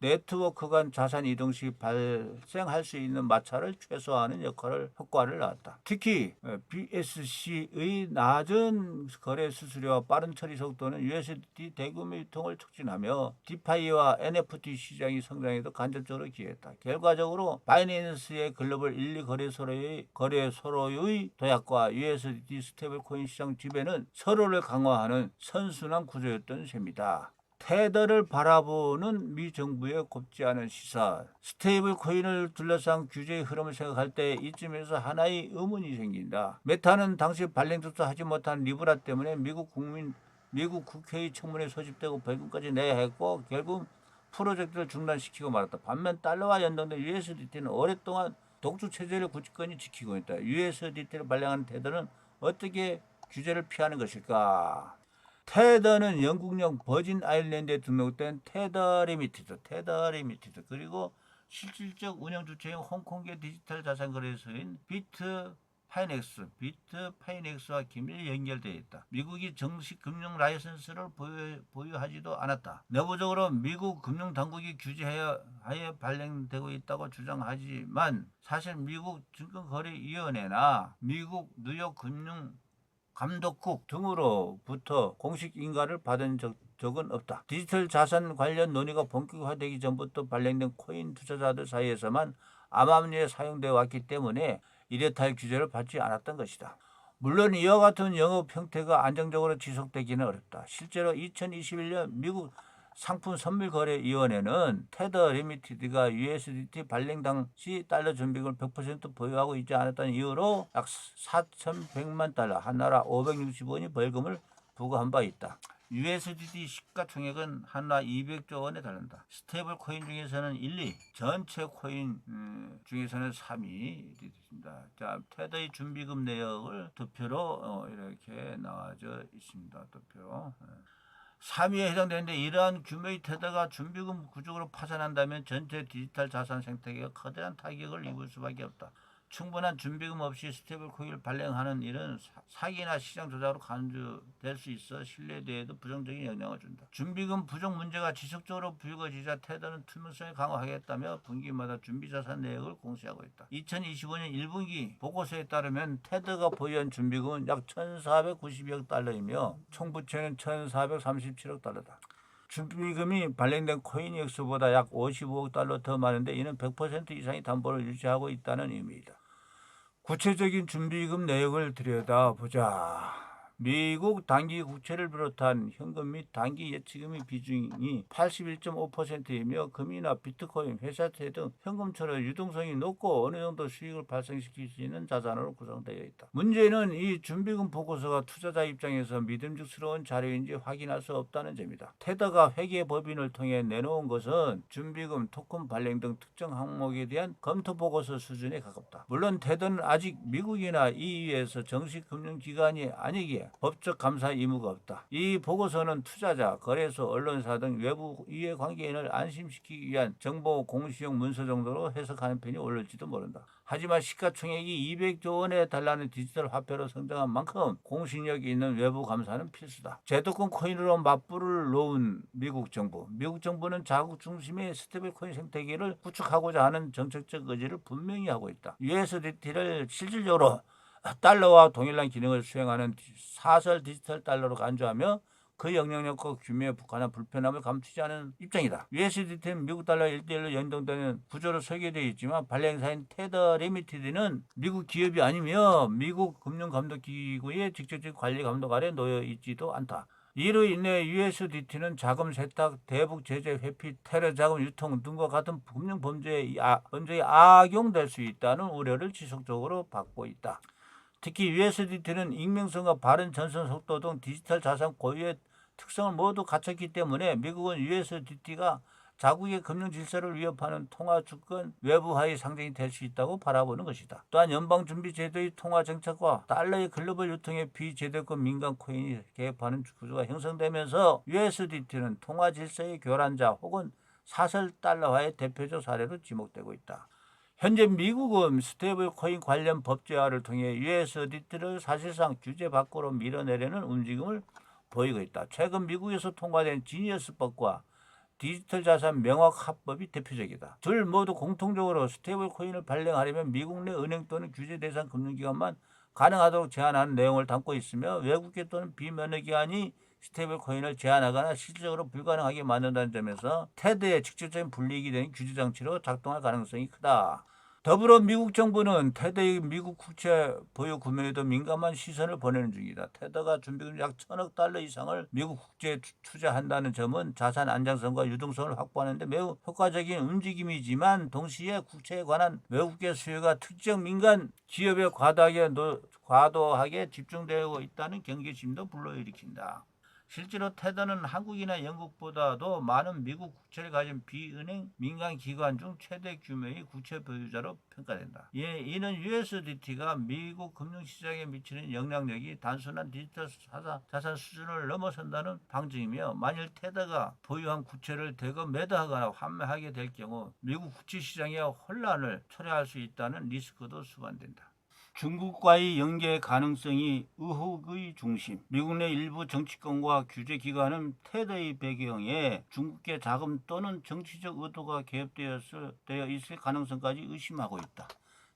네트워크 간 자산 이동 시 발생할 수 있는 마찰을 최소화하는 효과를 낳았다. 특히 BSC의 낮은 거래 수수료와 빠른 처리 속도는 USDT 대규모 유통을 촉진하며 디파이와 NFT 시장이 성장에도 간접적으로 기여했다. 결과적으로 바이낸스의 글로벌 1, 2 거래소로의 도약과 USDT 스테이블코인 시장 지배는 서로를 강화하는 선순환 구조였던 셈이다. 테더를 바라보는 미 정부의 곱지 않은 시선. 스테이블 코인을 둘러싼 규제의 흐름을 생각할 때 이쯤에서 하나의 의문이 생긴다. 메타는 당시 발행조차 하지 못한 리브라 때문에 미국 국회의 청문회에 소집되고 벌금까지 내야 했고 결국 프로젝트를 중단시키고 말았다. 반면 달러와 연동된 USDT는 오랫동안 독주 체제를 굳건히 지키고 있다. USDT를 발행하는 테더는 어떻게 규제를 피하는 것일까? 테더는 영국령 버진 아일랜드에 등록된 테더 리미티드 그리고 실질적 운영 주체인 홍콩계 디지털 자산 거래소인 비트파이넥스와 긴밀히 연결되어 있다. 미국이 정식 금융 라이선스를 보유하지도 않았다. 내부적으로 미국 금융 당국이 규제하에 발행되고 있다고 주장하지만 사실 미국 증권거래위원회나 미국 뉴욕 금융 감독국 등으로부터 공식 인가를 받은 적은 없다. 디지털 자산 관련 논의가 본격화되기 전부터 발행된 코인 투자자들 사이에서만 암암리에 사용되어 왔기 때문에 이래탈 규제를 받지 않았던 것이다. 물론 이와 같은 영업 형태가 안정적으로 지속되기는 어렵다. 실제로 2021년 미국 상품선물거래위원회는 테더 리미티드가 USDT 발행 당시 달러 준비금을 100% 보유하고 있지 않았다는 이유로 약 4,100만 달러, 한나라 560원이 벌금을 부과한 바 있다. USDT 시가총액은 한화 200조 원에 달한다. 스테이블 코인 중에서는 1, 2, 전체 코인 중에서는 3위 되겠습니다. 자, 테더의 준비금 내역을 도표로 이렇게 나와져 있습니다. 도표. 3위에 해당되는데 이러한 규모의 테더가 준비금 구조로 파산한다면 전체 디지털 자산 생태계가 커다란 타격을 입을 수밖에 없다. 충분한 준비금 없이 스테이블 코인을 발행하는 일은 사기나 시장 조작으로 간주될 수 있어 신뢰도에도 부정적인 영향을 준다. 준비금 부족 문제가 지속적으로 불거지자 테더는 투명성을 강화하겠다며 분기마다 준비자산 내역을 공시하고 있다. 2025년 1분기 보고서에 따르면 테더가 보유한 준비금은 약 1,492억 달러이며 총 부채는 1,437억 달러다. 준비금이 발행된 코인 액수보다 약 55억 달러 더 많은데 이는 100% 이상의 담보를 유지하고 있다는 의미이다. 구체적인 준비금 내역을 들여다보자. 미국 단기 국채를 비롯한 현금 및 단기 예치금의 비중이 81.5%이며 금이나 비트코인, 회사채 등 현금처럼 유동성이 높고 어느 정도 수익을 발생시킬 수 있는 자산으로 구성되어 있다. 문제는 이 준비금 보고서가 투자자 입장에서 믿음직스러운 자료인지 확인할 수 없다는 점이다. 테더가 회계법인을 통해 내놓은 것은 준비금, 토큰 발행 등 특정 항목에 대한 검토 보고서 수준에 가깝다. 물론 테더는 아직 미국이나 EU에서 정식 금융기관이 아니기에 법적 감사 의무가 없다. 이 보고서는 투자자, 거래소, 언론사 등 외부 이해관계인을 안심시키기 위한 정보 공시용 문서 정도로 해석하는 편이 옳을지도 모른다. 하지만 시가총액이 200조 원에 달하는 디지털 화폐로 성장한 만큼 공신력이 있는 외부 감사는 필수다. 제도권 코인으로 맞불을 놓은 미국 정부는 자국 중심의 스테이블 코인 생태계를 구축하고자 하는 정책적 의지를 분명히 하고 있다. USDT를 실질적으로 달러와 동일한 기능을 수행하는 사설 디지털 달러로 간주하며 그 영향력과 규모에 북한한 불편함을 감추지 않은 입장이다. USDT는 미국 달러 1대1로 연동되는 구조로 설계되어 있지만 발행사인 테더 리미티드는 미국 기업이 아니며 미국 금융감독기구의 직접적 관리 감독 아래 놓여 있지도 않다. 이로 인해 USDT는 자금 세탁, 대북 제재 회피, 테러 자금 유통 등과 같은 금융 범죄에 악용될 수 있다는 우려를 지속적으로 받고 있다. 특히 USDT는 익명성과 바른 전송 속도 등 디지털 자산 고유의 특성을 모두 갖췄기 때문에 미국은 USDT가 자국의 금융 질서를 위협하는 통화 주권 외부화의 상징이 될 수 있다고 바라보는 것이다. 또한 연방준비제도의 통화 정책과 달러의 글로벌 유통에 비제도권 민간 코인이 개입하는 구조가 형성되면서 USDT는 통화 질서의 교란자 혹은 사설 달러화의 대표적 사례로 지목되고 있다. 현재 미국은 스테이블 코인 관련 법제화를 통해 USDT를 사실상 규제 밖으로 밀어내려는 움직임을 보이고 있다. 최근 미국에서 통과된 지니어스법과 디지털 자산 명확 합법이 대표적이다. 둘 모두 공통적으로 스테이블 코인을 발행하려면 미국 내 은행 또는 규제 대상 금융기관만 가능하도록 제한하는 내용을 담고 있으며 외국계 또는 비면허기관이 스테이블 코인을 제한하거나 실질적으로 불가능하게 만든다는 점에서 테드에 직접적인 불이익이 되는 규제 장치로 작동할 가능성이 크다. 더불어 미국 정부는 테더의 미국 국채 보유 구매에도 민감한 시선을 보내는 중이다. 테더가 준비금 약 1,000억 달러 이상을 미국 국제에 투자한다는 점은 자산 안정성과 유동성을 확보하는 데 매우 효과적인 움직임이지만 동시에 국채에 관한 외국계 수요가 특정 민간 기업에 과도하게 집중되고 있다는 경계심도 불러일으킨다. 실제로 테더는 한국이나 영국보다도 많은 미국 국채를 가진 비은행 민간 기관 중 최대 규모의 국채 보유자로 평가된다. 이는 USDT가 미국 금융시장에 미치는 영향력이 단순한 디지털 자산 수준을 넘어선다는 방증이며, 만일 테더가 보유한 국채를 대거 매도하거나 환매하게 될 경우 미국 국채 시장의 혼란을 초래할 수 있다는 리스크도 수반된다. 중국과의 연계 가능성이 의혹의 중심. 미국 내 일부 정치권과 규제기관은 테더의 배경에 중국계 자금 또는 정치적 의도가 개입되어 있을 가능성까지 의심하고 있다.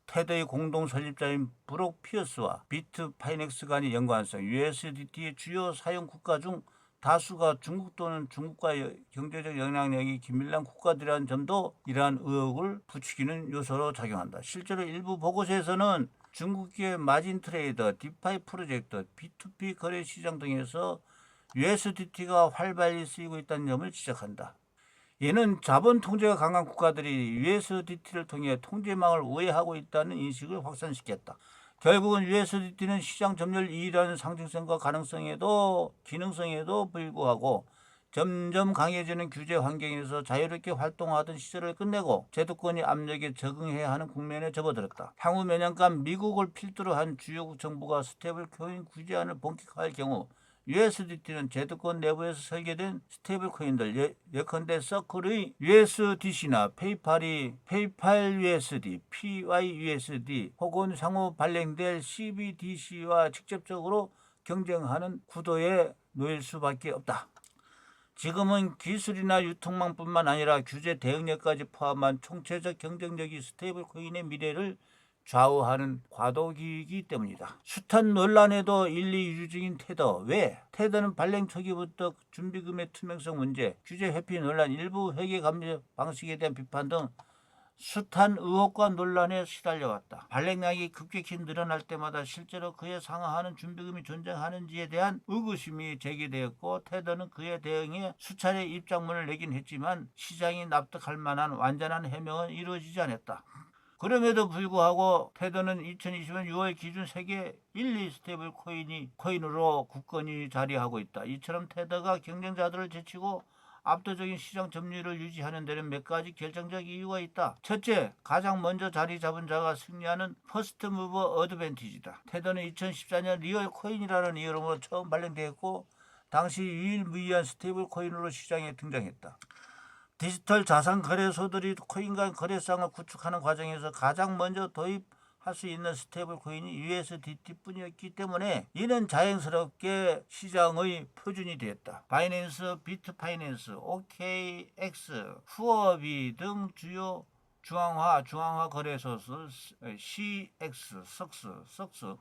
테더의 공동 설립자인 브록 피어스와 비트 파이넥스 간의 연관성, USDT의 주요 사용 국가 중 다수가 중국 또는 중국과의 경제적 영향력이 긴밀한 국가들이라는 점도 이러한 의혹을 부추기는 요소로 작용한다. 실제로 일부 보고서에서는 중국계 마진 트레이더, 디파이 프로젝트, B2B 거래 시장 등에서 USDT가 활발히 쓰이고 있다는 점을 지적한다. 이는 자본 통제가 강한 국가들이 USDT를 통해 통제망을 우회하고 있다는 인식을 확산시켰다. 결국은 USDT는 시장 점유율 2위라는 상징성과 기능성에도 불구하고 점점 강해지는 규제 환경에서 자유롭게 활동하던 시절을 끝내고 제도권의 압력에 적응해야 하는 국면에 접어들었다. 향후 몇 년간 미국을 필두로 한 주요국 정부가 스테이블 코인 규제안을 본격화할 경우 USDT는 제도권 내부에서 설계된 스테이블 코인들, 예컨대 서클의 USDC나 페이팔 USD, PYUSD 혹은 향후 발행될 CBDC와 직접적으로 경쟁하는 구도에 놓일 수밖에 없다. 지금은 기술이나 유통망뿐만 아니라 규제 대응력까지 포함한 총체적 경쟁력이 스테이블 코인의 미래를 좌우하는 과도기이기 때문이다. 숱한 논란에도 일리 유지 중인 테더. 왜? 테더는 발행 초기부터 준비금의 투명성 문제, 규제 회피 논란, 일부 회계 감리 방식에 대한 비판 등 숱한 의혹과 논란에 시달려왔다. 발행량이 급격히 늘어날 때마다 실제로 그에 상응하는 준비금이 존재하는지에 대한 의구심이 제기되었고, 테더는 그에 대응해 수차례 입장문을 내긴 했지만 시장이 납득할 만한 완전한 해명은 이루어지지 않았다. 그럼에도 불구하고 테더는 2020년 6월 기준 세계 1, 2 스테이블 코인으로 굳건히 자리하고 있다. 이처럼 테더가 경쟁자들을 제치고 압도적인 시장 점유율을 유지하는 데는 몇 가지 결정적 이유가 있다. 첫째, 가장 먼저 자리 잡은 자가 승리하는 퍼스트 무버 어드밴티지다. 테더는 2014년 리얼 코인이라는 이름으로 처음 발행되었고 당시 유일무이한 스테이블 코인으로 시장에 등장했다. 디지털 자산 거래소들이 코인 간 거래상을 구축하는 과정에서 가장 먼저 도입할 수 있는 스테이블 코인이 USDT뿐이었기 때문에 이는 자연스럽게 시장의 표준이 되었다. 바이낸스, 비트파이낸스, OKX, 후어비 등 주요 중앙화 거래소 CX, 석스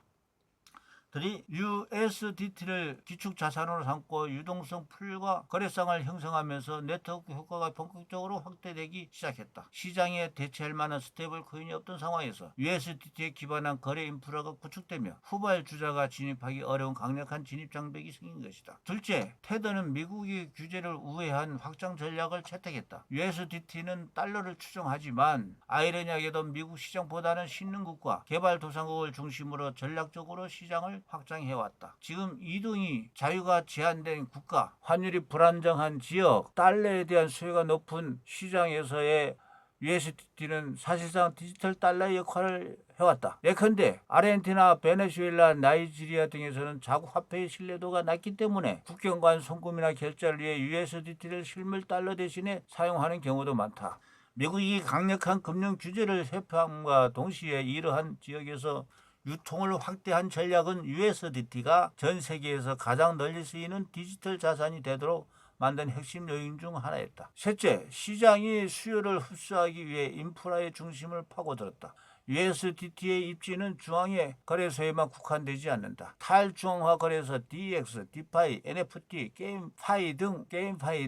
들이 USDT를 기축 자산으로 삼고 유동성 풀과 거래상을 형성하면서 네트워크 효과가 본격적으로 확대되기 시작했다. 시장에 대체할 만한 스테이블 코인이 없던 상황에서 USDT에 기반한 거래 인프라가 구축되며 후발 주자가 진입하기 어려운 강력한 진입 장벽이 생긴 것이다. 둘째, 테더는 미국이 규제를 우회한 확장 전략을 채택했다. USDT는 달러를 추종하지만 아이러니하게도 미국 시장보다는 신흥국과 개발도상국을 중심으로 전략적으로 시장을 확장해왔다. 지금 이동이 자유가 제한된 국가, 환율이 불안정한 지역, 달러에 대한 수요가 높은 시장에서의 USDT는 사실상 디지털 달러의 역할을 해왔다. 예컨대 아르헨티나, 베네수엘라, 나이지리아 등에서는 자국 화폐의 신뢰도가 낮기 때문에 국경 간 송금이나 결제를 위해 USDT를 실물 달러 대신에 사용하는 경우도 많다. 미국이 강력한 금융 규제를 회피함과 동시에 이러한 지역에서 유통을 확대한 전략은 USDT가 전 세계에서 가장 널리 쓰이는 디지털 자산이 되도록 만든 핵심 요인 중 하나였다. 셋째, 시장이 수요를 흡수하기 위해 인프라의 중심을 파고들었다. USDT의 입지는 중앙의 거래소에만 국한되지 않는다. 탈중앙화 거래소 DX, DeFi, NFT, 게임파이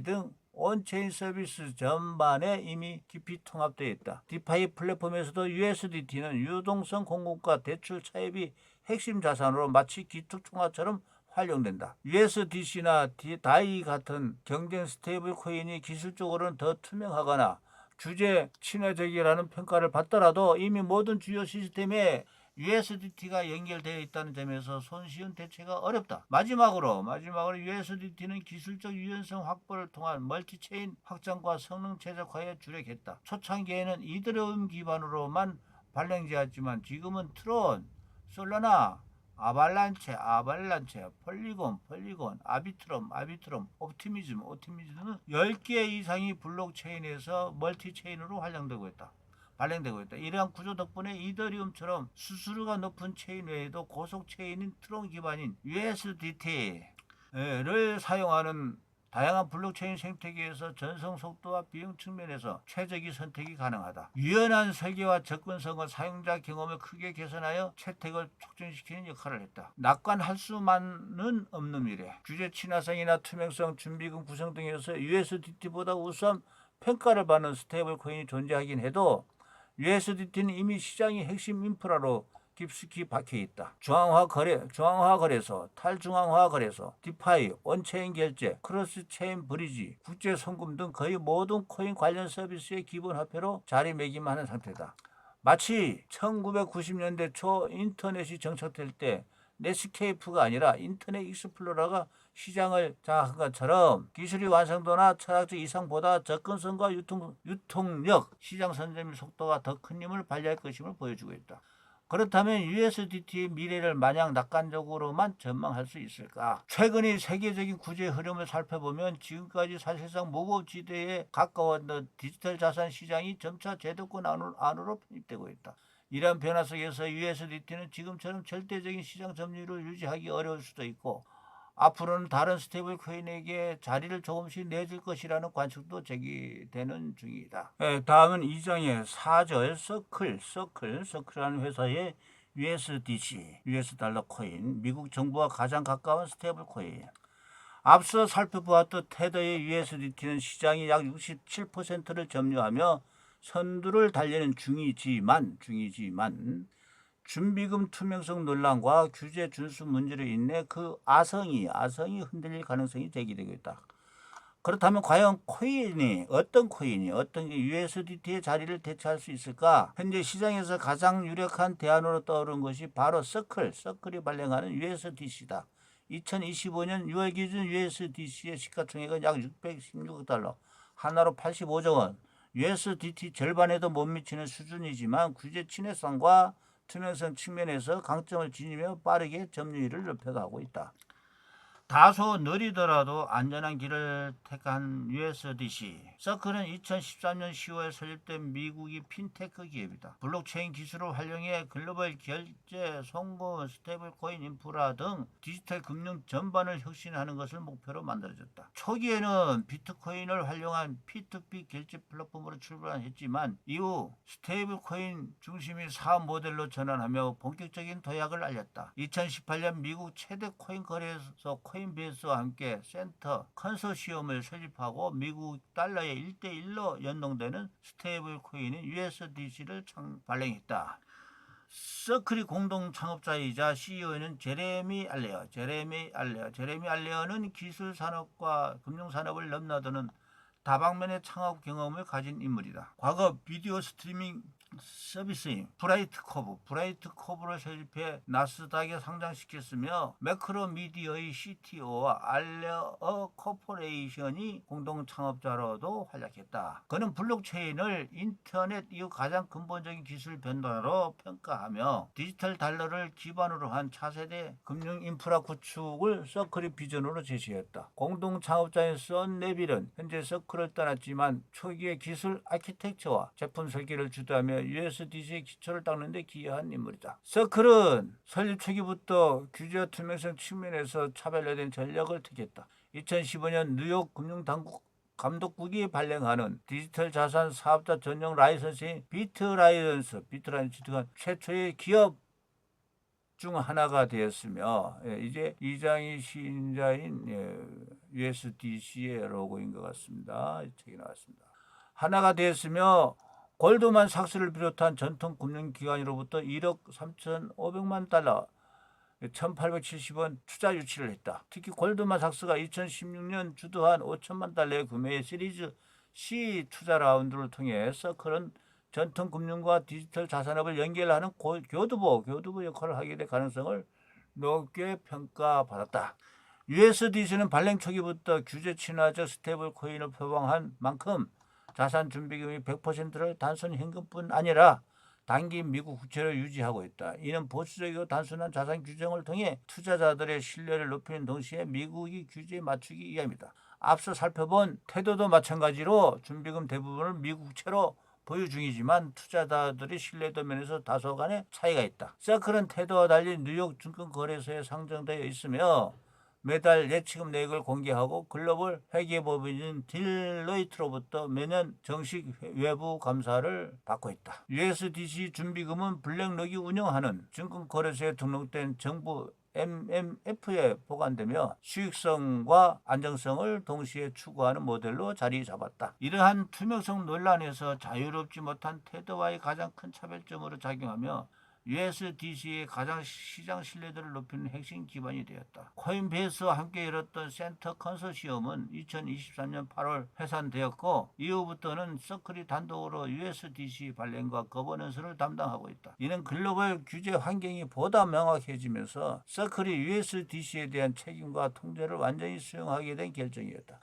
등 온체인 서비스 전반에 이미 깊이 통합되어 있다. 디파이 플랫폼에서도 USDT는 유동성 공급과 대출 차입이 핵심 자산으로 마치 기축통화처럼 활용된다. USDC나 DAI 같은 경쟁 스테이블 코인이 기술적으로는 더 투명하거나 규제 친화적이라는 평가를 받더라도 이미 모든 주요 시스템에 USDT가 연결되어 있다는 점에서 손쉬운 대체가 어렵다. 마지막으로 USDT는 기술적 유연성 확보를 통한 멀티체인 확장과 성능 최적화에 주력했다. 초창기에는 이더리움 기반으로만 발행되었지만 지금은 트론, 솔라나, 아발란체, 폴리곤, 아비트럼, 옵티미즘 등 10개 이상이 블록체인에서 멀티체인으로 발행되고 있다. 이러한 구조 덕분에 이더리움처럼 수수료가 높은 체인 외에도 고속 체인인 트론 기반인 USDT를 사용하는 다양한 블록체인 생태계에서 전송 속도와 비용 측면에서 최적의 선택이 가능하다. 유연한 설계와 접근성은 사용자 경험을 크게 개선하여 채택을 촉진시키는 역할을 했다. 낙관할 수만은 없는 미래. 규제 친화성이나 투명성, 준비금 구성 등에서 USDT보다 우수한 평가를 받는 스테이블 코인이 존재하긴 해도 USDT는 이미 시장의 핵심 인프라로 깊숙이 박혀있다. 중앙화 거래소, 탈중앙화 거래소, 디파이, 온체인 결제, 크로스체인 브리지, 국제 송금 등 거의 모든 코인 관련 서비스의 기본 화폐로 자리매김하는 상태다. 마치 1990년대 초 인터넷이 정착될 때 넷스케이프가 아니라 인터넷 익스플로러가 시장을 장악한 것처럼 기술의 완성도나 철학적 이상보다 접근성과 유통력, 시장 선점 속도가 더 큰 힘을 발휘할 것임을 보여주고 있다. 그렇다면 USDT의 미래를 마냥 낙관적으로만 전망할 수 있을까? 최근의 세계적인 구제 흐름을 살펴보면 지금까지 사실상 무법지대에 가까웠던 디지털 자산 시장이 점차 제도권 안으로 편입되고 있다. 이러한 변화 속에서 USDT는 지금처럼 절대적인 시장 점유율을 유지하기 어려울 수도 있고 앞으로는 다른 스테이블 코인에게 자리를 조금씩 내줄 것이라는 관측도 제기되는 중이다. 다음은 2장의 4절 서클이라는 회사의 USDC, US 달러 코인, 미국 정부와 가장 가까운 스테이블 코인. 앞서 살펴보았던 테더의 USDT는 시장이 약 67%를 점유하며 선두를 달리는 중이지만 준비금 투명성 논란과 규제 준수 문제로 인해 그 아성이 흔들릴 가능성이 제기되고 있다. 그렇다면 과연 어떤 USDT의 자리를 대체할 수 있을까? 현재 시장에서 가장 유력한 대안으로 떠오른 것이 바로 서클이 발행하는 USDC다. 2025년 6월 기준 USDC의 시가총액은 약 616억 달러, 하나로 85조 원. USDT 절반에도 못 미치는 수준이지만 규제 친화성과 투명성 측면에서 강점을 지니며 빠르게 점유율을 높여가고 있다. 다소 느리더라도 안전한 길을 택한 USDC. 서클은 2013년 10월 설립된 미국의 핀테크 기업이다. 블록체인 기술을 활용해 글로벌 결제, 송금, 스테이블 코인 인프라 등 디지털 금융 전반을 혁신하는 것을 목표로 만들어졌다. 초기에는 비트코인을 활용한 P2P 결제 플랫폼으로 출발했지만 이후 스테이블 코인 중심의 사업 모델로 전환하며 본격적인 도약을 알렸다. 2018년 미국 최대 코인 거래소 코인베이스와 함께 센터 컨소시엄을 설립하고 미국 달러의 1대1로 연동되는 스테이블 코인인 USDC를 발행했다. 서클의 공동 창업자이자 CEO는 제레미 알레어는 기술 산업과 금융 산업을 넘나드는 다방면의 창업 경험을 가진 인물이다. 과거 비디오 스트리밍 서비스인 브라이트코브를 설립해 나스닥에 상장시켰으며 매크로미디어의 CTO와 알레어 코퍼레이션이 공동 창업자로도 활약했다. 그는 블록체인을 인터넷 이후 가장 근본적인 기술 변화로 평가하며 디지털 달러를 기반으로 한 차세대 금융 인프라 구축을 서클의 비전으로 제시했다. 공동 창업자인 선 네빌은 현재 서클을 떠났지만 초기의 기술 아키텍처와 제품 설계를 주도하며 USDC의 기초를 닦는 데 기여한 인물이다. 서클은 설립 초기부터 규제와 투명성 측면에서 차별화된 전략을 택했다. 2015년 뉴욕 금융당국 감독국이 발행하는 디지털 자산 사업자 전용 라이선스인 비트라이언스 등은 최초의 기업 중 하나가 되었으며 이제 이장이 시인자인 USDC의 로고인 것 같습니다. 이 책이 나왔습니다. 하나가 되었으며 골드만삭스를 비롯한 전통 금융기관으로부터 1억 3,500만 달러 1,870원 투자 유치를 했다. 특히 골드만삭스가 2016년 주도한 5천만 달러의 구매의 시리즈 C 투자 라운드를 통해 서클은 전통 금융과 디지털 자산업을 연결하는 교두보 역할을 하게 될 가능성을 높게 평가받았다. USDC는 발행 초기부터 규제 친화적 스테이블 코인을 표방한 만큼 자산 준비금이 100%를 단순 현금뿐 아니라 단기 미국 국채로 유지하고 있다. 이는 보수적이고 단순한 자산 규정을 통해 투자자들의 신뢰를 높이는 동시에 미국이 규제에 맞추기 위함이다. 앞서 살펴본 태도도 마찬가지로 준비금 대부분을 미국 국채로 보유 중이지만 투자자들의 신뢰도 면에서 다소간의 차이가 있다. 서클은 태도와 달리 뉴욕 증권거래소에 상장되어 있으며 매달 예치금 내역을 공개하고 글로벌 회계법인인 딜로이트로부터 매년 정식 외부 감사를 받고 있다. USDC 준비금은 블랙록이 운영하는 증권거래소에 등록된 정부 MMF에 보관되며 수익성과 안정성을 동시에 추구하는 모델로 자리 잡았다. 이러한 투명성 논란에서 자유롭지 못한 태도와의 가장 큰 차별점으로 작용하며 USDC의 가장 시장 신뢰도를 높이는 핵심 기반이 되었다. 코인베이스와 함께 열었던 센터 컨소시엄은 2023년 8월 해산되었고 이후부터는 서클이 단독으로 USDC 발행과 거버넌스를 담당하고 있다. 이는 글로벌 규제 환경이 보다 명확해지면서 서클이 USDC에 대한 책임과 통제를 완전히 수용하게 된 결정이었다.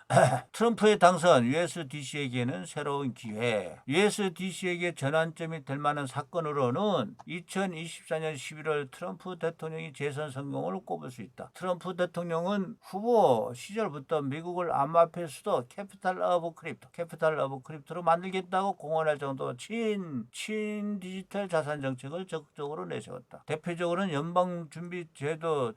트럼프의 당선, USDC에게는 새로운 기회. USDC에게 전환점이 될 만한 사건으로는 2024년 11월 트럼프 대통령이 재선 성공을 꼽을 수 있다. 트럼프 대통령은 후보 시절부터 미국을 암호화폐 수도 캐피탈 오브 크립토로 만들겠다고 공언할 정도 친 디지털 자산 정책을 적극적으로 내세웠다. 대표적으로는 연방준비제도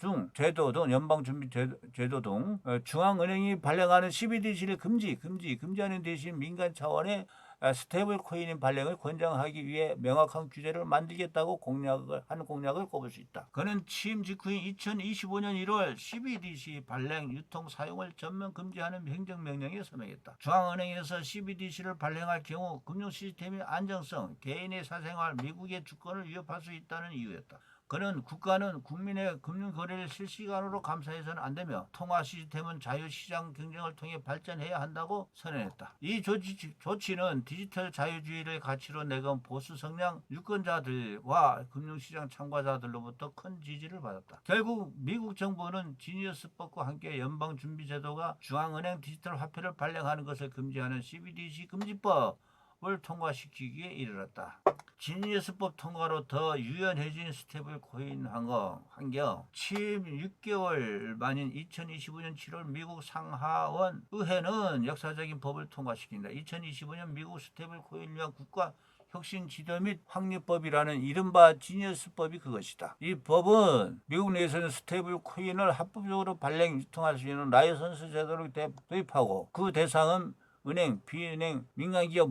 등 중앙은행이 발행하는 CBDC를 금지하는 대신 민간 차원의 스테이블 코인인 발행을 권장하기 위해 명확한 규제를 만들겠다고 공약을 꼽을 수 있다. 그는 취임 직후인 2025년 1월 CBDC 발행, 유통, 사용을 전면 금지하는 행정명령에 서명했다. 중앙은행에서 CBDC를 발행할 경우 금융 시스템의 안정성, 개인의 사생활, 미국의 주권을 위협할 수 있다는 이유였다. 그는 국가는 국민의 금융 거래를 실시간으로 감사해서는 안 되며 통화 시스템은 자유시장 경쟁을 통해 발전해야 한다고 선언했다. 이 조치는 디지털 자유주의를 가치로 내건 보수 성향 유권자들과 금융시장 참가자들로부터 큰 지지를 받았다. 결국 미국 정부는 지니어스법과 함께 연방준비제도가 중앙은행 디지털 화폐를 발행하는 것을 금지하는 CBDC 금지법을 통과시키기에 이르렀다. 지니어스법 통과로 더 유연해진 스테이블 코인 환경. 취임 6개월 만인 2025년 7월 미국 상하원 의회는 역사적인 법을 통과시킨다. 2025년 미국 스테이블 코인을 위한 국가 혁신 지도 및 확립법이라는 이른바 지니어스법이 그것이다. 이 법은 미국 내에서는 스테이블 코인을 합법적으로 발행, 유통할 수 있는 라이선스 제도를 도입하고 그 대상은 은행, 비은행, 민간기업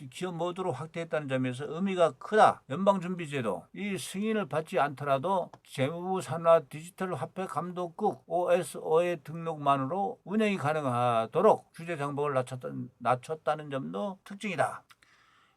기업 모두로 확대했다는 점에서 의미가 크다. 연방준비제도, 이 승인을 받지 않더라도 재무부산하 디지털 화폐 감독국 OSO의 등록만으로 운영이 가능하도록 규제 장벽을 낮췄다는 점도 특징이다.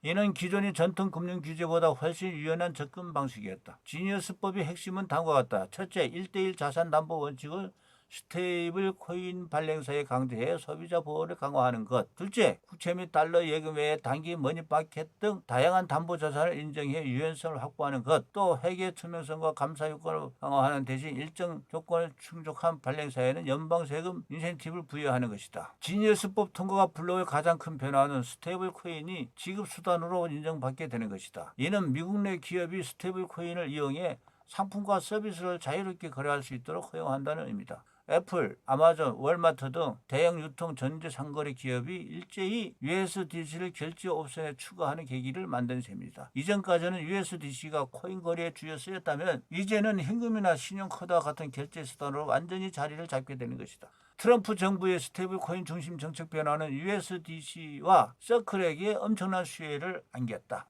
이는 기존의 전통 금융 규제보다 훨씬 유연한 접근 방식이었다. 지니어스법의 핵심은 다음과 같다. 첫째, 1대1 자산 담보 원칙을 스테이블 코인 발행사에 강제해 소비자 보호를 강화하는 것. 둘째, 국채 및 달러 예금 외에 단기 머니마켓 등 다양한 담보 자산을 인정해 유연성을 확보하는 것. 또 회계 투명성과 감사 요건을 강화하는 대신 일정 조건을 충족한 발행사에는 연방 세금 인센티브를 부여하는 것이다. 지니어스법 통과가 불러올 가장 큰 변화는 스테이블 코인이 지급 수단으로 인정받게 되는 것이다. 이는 미국 내 기업이 스테이블 코인을 이용해 상품과 서비스를 자유롭게 거래할 수 있도록 허용한다는 의미다. 애플, 아마존, 월마트 등 대형 유통 전자 상거래 기업이 일제히 USDC를 결제 옵션에 추가하는 계기를 만든 셈입니다. 이전까지는 USDC가 코인 거래에 주요 쓰였다면 이제는 현금이나 신용카드와 같은 결제 수단으로 완전히 자리를 잡게 되는 것이다. 트럼프 정부의 스테이블 코인 중심 정책 변화는 USDC와 서클에게 엄청난 수혜를 안겼다.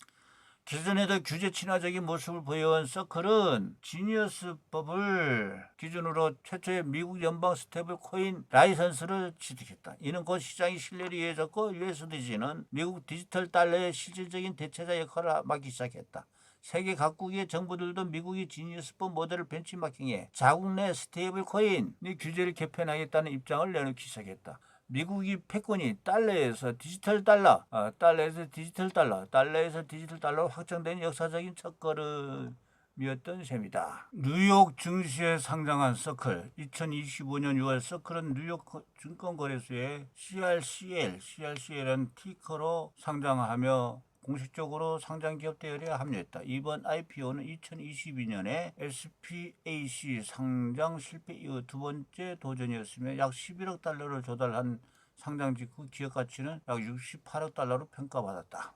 기존에도 규제 친화적인 모습을 보여온 서클은 지니어스법을 기준으로 최초의 미국 연방 스테이블 코인 라이선스를 취득했다. 이는 곧 시장이 신뢰를 이어졌고 USDC는 미국 디지털 달러의 실질적인 대체자 역할을 맡기 시작했다. 세계 각국의 정부들도 미국이 지니어스법 모델을 벤치마킹해 자국 내 스테이블 코인의 규제를 개편하겠다는 입장을 내놓기 시작했다. 미국이 패권이 달러에서 디지털 달러, 달러에서 디지털 달러로 확정된 역사적인 첫걸음이었던 셈이다. 뉴욕 증시에 상장한 서클, 2025년 6월 서클은 뉴욕 증권거래소에 CRCL은 티커로 상장하며 공식적으로 상장기업 대열에 합류했다. 이번 IPO는 2022년에 SPAC 상장 실패 이후 두 번째 도전이었으며 약 11억 달러를 조달한 상장 직후 기업 가치는 약 68억 달러로 평가받았다.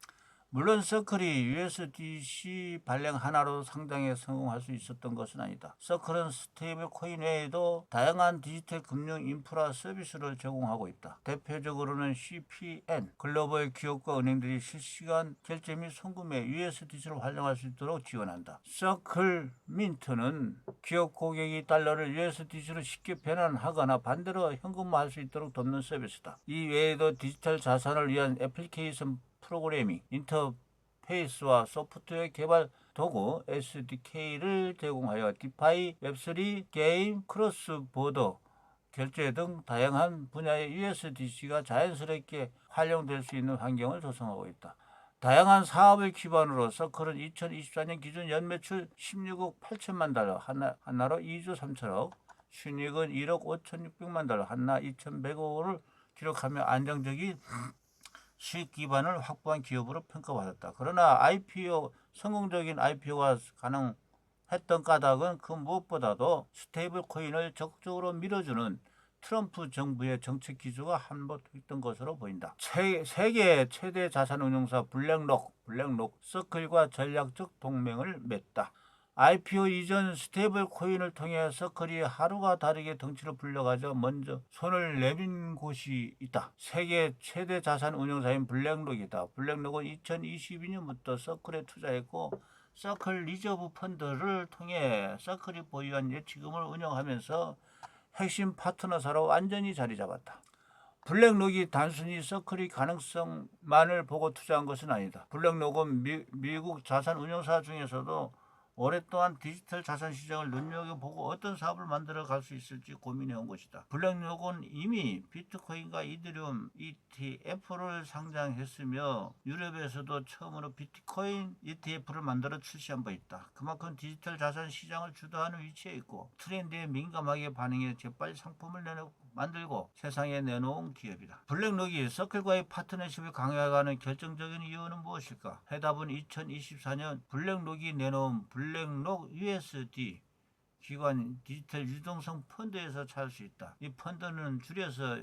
물론 서클이 USDC 발행 하나로 상장에 성공할 수 있었던 것은 아니다. 서클은 스테이블 코인 외에도 다양한 디지털 금융 인프라 서비스를 제공하고 있다. 대표적으로는 CPN, 글로벌 기업과 은행들이 실시간 결제 및 송금에 USDC를 활용할 수 있도록 지원한다. 서클 민트는 기업 고객이 달러를 USDC로 쉽게 변환하거나 반대로 현금화할 수 있도록 돕는 서비스다. 이 외에도 디지털 자산을 위한 애플리케이션 프로그래밍, 인터페이스와 소프트웨어 개발 도구 SDK를 제공하여 디파이, 웹3, 게임, 크로스보더 결제 등 다양한 분야의 USDC가 자연스럽게 활용될 수 있는 환경을 조성하고 있다. 다양한 사업을 기반으로 서클은 2024년 기준 연매출 16억 8천만 달러, 한나로 2조 3천억, 순이익은 1억 5,600만 달러, 한나 2,100억 원을 기록하며 안정적인 수익 기반을 확보한 기업으로 평가받았다. 그러나 성공적인 IPO가 가능했던 까닭은 그 무엇보다도 스테이블 코인을 적극적으로 밀어주는 트럼프 정부의 정책 기조가 한몫했던 것으로 보인다. 세계 최대 자산운용사 블랙록 서클과 전략적 동맹을 맺다. IPO 이전 스테이블 코인을 통해 서클이 하루가 다르게 덩치를 불려가져 먼저 손을 내민 곳이 있다. 세계 최대 자산 운용사인 블랙록이다. 블랙록은 2022년부터 서클에 투자했고 서클 리저브 펀드를 통해 서클이 보유한 예치금을 운영하면서 핵심 파트너사로 완전히 자리 잡았다. 블랙록이 단순히 서클의 가능성만을 보고 투자한 것은 아니다. 블랙록은 미국 자산 운용사 중에서도 오랫동안 디지털 자산 시장을 눈여겨보고 어떤 사업을 만들어 갈 수 있을지 고민해온 것이다. 블랙록은 이미 비트코인과 이더리움 ETF를 상장했으며 유럽에서도 처음으로 비트코인 ETF를 만들어 출시한 바 있다. 그만큼 디지털 자산 시장을 주도하는 위치에 있고 트렌드에 민감하게 반응해 재빨리 상품을 만들고 세상에 내놓은 기업이다. 블랙록이 서클과의 파트너십을 강화하는 결정적인 이유는 무엇일까? 해답은 2024년 블랙록이 내놓은 블랙록 USD 기관 디지털 유동성 펀드에서 찾을 수 있다. 이 펀드는 줄여서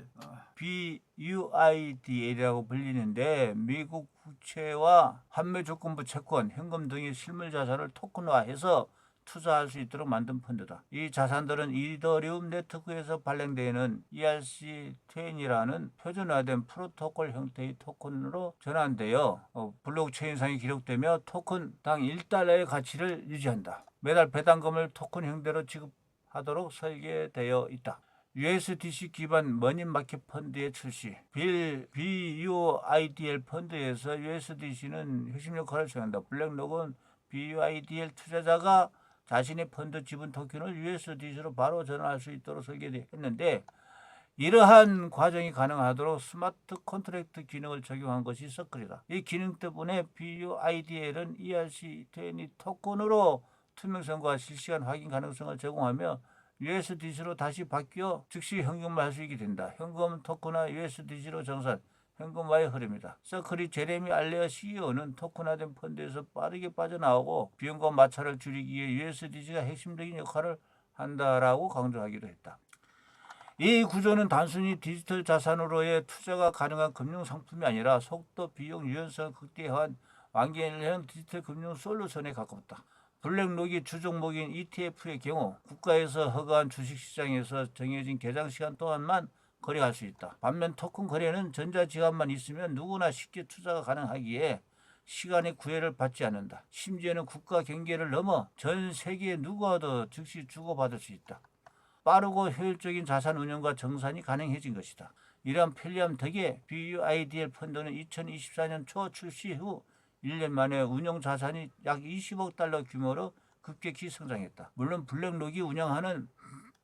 BUIDA라고 불리는데 미국 국채와 환매조건부 채권, 현금 등의 실물 자산을 토큰화해서 투자할 수 있도록 만든 펀드다. 이 자산들은 이더리움 네트워크에서 발행되는 ERC20이라는 표준화된 프로토콜 형태의 토큰으로 전환되어 블록체인상에 기록되며 토큰당 1달러의 가치를 유지한다. 매달 배당금을 토큰 형태로 지급하도록 설계되어 있다. USDC 기반 머니마켓 펀드의 출시. BUIDL 펀드에서 USDC는 핵심 역할을 수행한다. 블랙록은 BUIDL 투자자가 자신의 펀드 지분 토큰을 USDC로 바로 전환할 수 있도록 설계했는데 이러한 과정이 가능하도록 스마트 컨트랙트 기능을 적용한 것이 서클이다. 이 기능 때문에 BUIDL은 ERC20 토큰으로 투명성과 실시간 확인 가능성을 제공하며 USDC로 다시 바뀌어 즉시 현금을 할 수 있게 된다. 현금 토큰화 USDC로 정산, 현금화의 흐름이다. 서클이 제레미 알레어 CEO는 토큰화된 펀드에서 빠르게 빠져나오고 비용과 마찰을 줄이기 위해 USDC가 핵심적인 역할을 한다라고 강조하기도 했다. 이 구조는 단순히 디지털 자산으로의 투자가 가능한 금융 상품이 아니라 속도, 비용, 유연성을 극대화한 완결형 디지털 금융 솔루션에 가깝다. 블랙록이 주종목인 ETF의 경우 국가에서 허가한 주식시장에서 정해진 개장 시간 동안만 거래할 수 있다. 반면 토큰 거래는 전자지갑만 있으면 누구나 쉽게 투자가 가능하기에 시간의 구애를 받지 않는다. 심지어는 국가 경계를 넘어 전 세계 누구와도 즉시 주고받을 수 있다. 빠르고 효율적인 자산 운용과 정산이 가능해진 것이다. 이러한 편리함 덕에 BUIDL 펀드는 2024년 초 출시 후 1년 만에 운용 자산이 약 20억 달러 규모로 급격히 성장했다. 물론 블랙록이 운영하는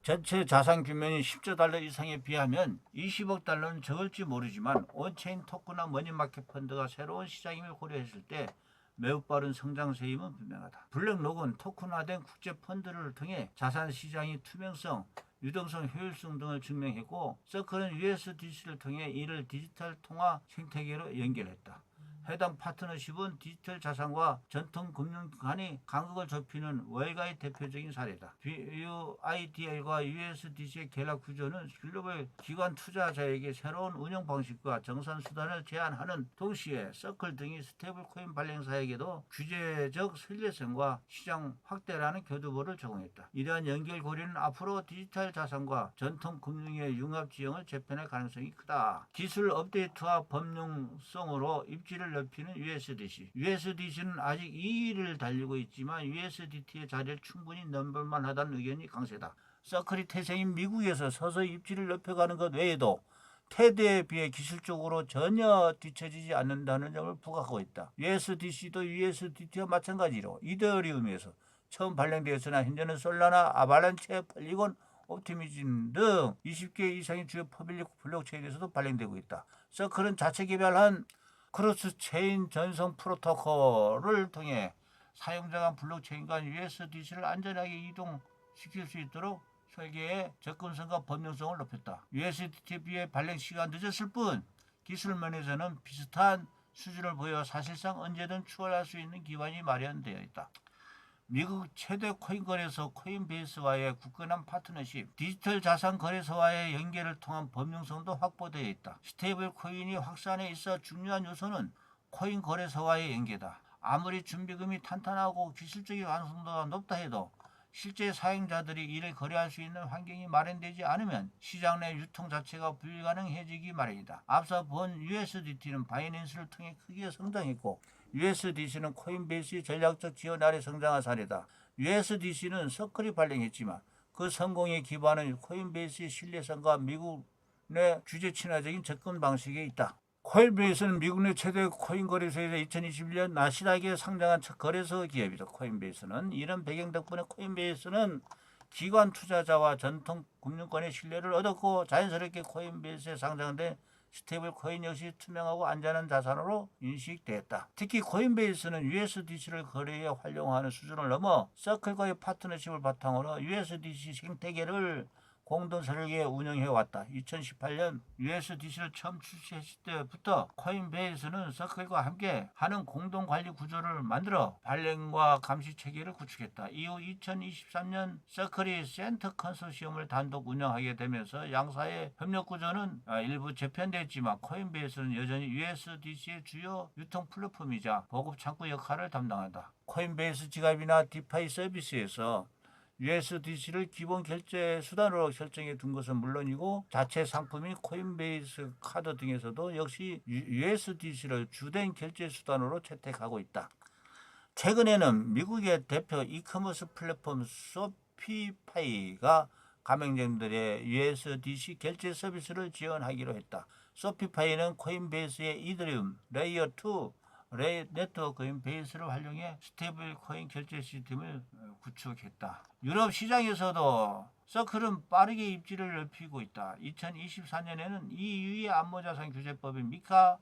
전체 자산 규모는 10조 달러 이상에 비하면 20억 달러는 적을지 모르지만 온체인 토큰화 머니마켓 펀드가 새로운 시장임을 고려했을 때 매우 빠른 성장세임은 분명하다. 블랙록은 토큰화된 국제 펀드를 통해 자산 시장의 투명성, 유동성, 효율성 등을 증명했고 서클은 USDC를 통해 이를 디지털 통화 생태계로 연결했다. 해당 파트너십은 디지털 자산과 전통 금융 간의 간극을 좁히는 월가의 대표적인 사례다. BUIDL과 USDC의 결합 구조는 글로벌 기관 투자자에게 새로운 운영 방식과 정산 수단을 제안하는 동시에 서클 등이 스테이블 코인 발행사에게도 규제적 신뢰성과 시장 확대라는 교두보를 제공했다. 이러한 연결 고리는 앞으로 디지털 자산과 전통 금융의 융합 지형을 재편할 가능성이 크다. 기술 업데이트와 법용성으로 입지를 넓히는 USDC. USDC는 아직 2위를 달리고 있지만 USDT의 자리를 충분히 넘볼만 하다는 의견이 강세다. 서클이 태생인 미국에서 서서히 입지를 높여가는 것 외에도 테드에 비해 기술적으로 전혀 뒤처지지 않는다는 점을 부각하고 있다. USDC도 USDT와 마찬가지로 이더리움에서 처음 발행되었으나 현재는 솔라나, 아발란체, 폴리곤, 옵티미즘 등 20개 이상의 주요 퍼블릭 블록체인에서도 발행되고 있다. 서클은 자체 개발한 크로스체인 전송 프로토콜을 통해 사용자 간 블록체인 간 USDC를 안전하게 이동시킬 수 있도록 설계의 접근성과 범용성을 높였다. USDT에 비해 발행 시간 늦었을 뿐 기술 면에서는 비슷한 수준을 보여 사실상 언제든 추월할 수 있는 기반이 마련되어 있다. 미국 최대 코인 거래소 코인베이스와의 굳건한 파트너십, 디지털 자산 거래소와의 연계를 통한 범용성도 확보되어 있다. 스테이블 코인이 확산에 있어 중요한 요소는 코인 거래소와의 연계다. 아무리 준비금이 탄탄하고 기술적인 완성도가 높다 해도 실제 사용자들이 이를 거래할 수 있는 환경이 마련되지 않으면 시장 내 유통 자체가 불가능해지기 마련이다. 앞서 본 USDT는 바이낸스를 통해 크게 성장했고 USDC는 코인베이스의 전략적 지원 아래 성장한 사례다. USDC는 서클이 발행했지만 그 성공의 기반은 코인베이스의 신뢰성과 미국 내 규제 친화적인 접근 방식에 있다. 코인베이스는 미국 내 최대 코인 거래소에서 2021년 나스닥에 상장한 첫 거래소 기업이다. 코인베이스는 이런 배경 덕분에 코인베이스는 기관 투자자와 전통 금융권의 신뢰를 얻었고 자연스럽게 코인베이스에 상장된 스테이블 코인 역시 투명하고 안전한 자산으로 인식됐다. 특히 코인베이스는 USDC를 거래에 활용하는 수준을 넘어 서클과의 파트너십을 바탕으로 USDC 생태계를 공동 설계에 운영해왔다. 2018년 USDC를 처음 출시했을 때부터 코인베이스는 서클과 함께 하는 공동 관리 구조를 만들어 발행과 감시 체계를 구축했다. 이후 2023년 서클이 센터 컨소시엄을 단독 운영하게 되면서 양사의 협력 구조는 일부 재편됐지만 코인베이스는 여전히 USDC의 주요 유통 플랫폼이자 보급 창구 역할을 담당한다. 코인베이스 지갑이나 디파이 서비스에서 USDC를 기본 결제 수단으로 설정해 둔 것은 물론이고 자체 상품인 코인베이스 카드 등에서도 역시 USDC를 주된 결제 수단으로 채택하고 있다. 최근에는 미국의 대표 이커머스 플랫폼 소피파이가 가맹점들의 USDC 결제 서비스를 지원하기로 했다. 소피파이는 코인베이스의 이더리움 레이어 2 네트워크인 베이스를 활용해 스테이블 코인 결제 시스템을 구축했다. 유럽 시장에서도 서클은 빠르게 입지를 넓히고 있다. 2024년에는 EU의 안보자산 규제법인 미카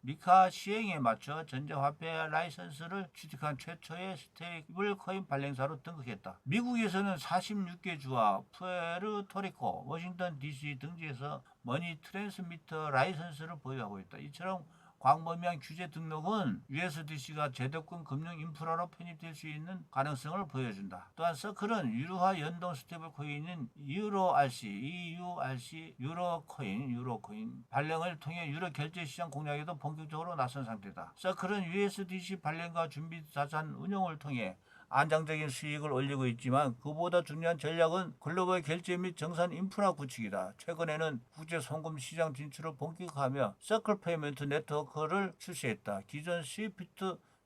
시행에 맞춰 전자화폐 라이선스를 취득한 최초의 스테이블 코인 발행사로 등극했다. 미국에서는 46개 주와 푸에르토리코, 워싱턴 DC 등지에서 머니 트랜스미터 라이선스를 보유하고 있다. 이처럼 광범위한 규제 등록은 USDC가 제도권 금융 인프라로 편입될 수 있는 가능성을 보여준다. 또한 서클은 유로화 연동 스테이블 코인인 EURC 유로코인 발행을 통해 유로 결제 시장 공략에도 본격적으로 나선 상태다. 서클은 USDC 발행과 준비 자산 운용을 통해 안정적인 수익을 올리고 있지만 그보다 중요한 전략은 글로벌 결제 및 정산 인프라 구축이다. 최근에는 국제 송금 시장 진출을 본격화하며 서클 페이먼트 네트워크를 출시했다. 기존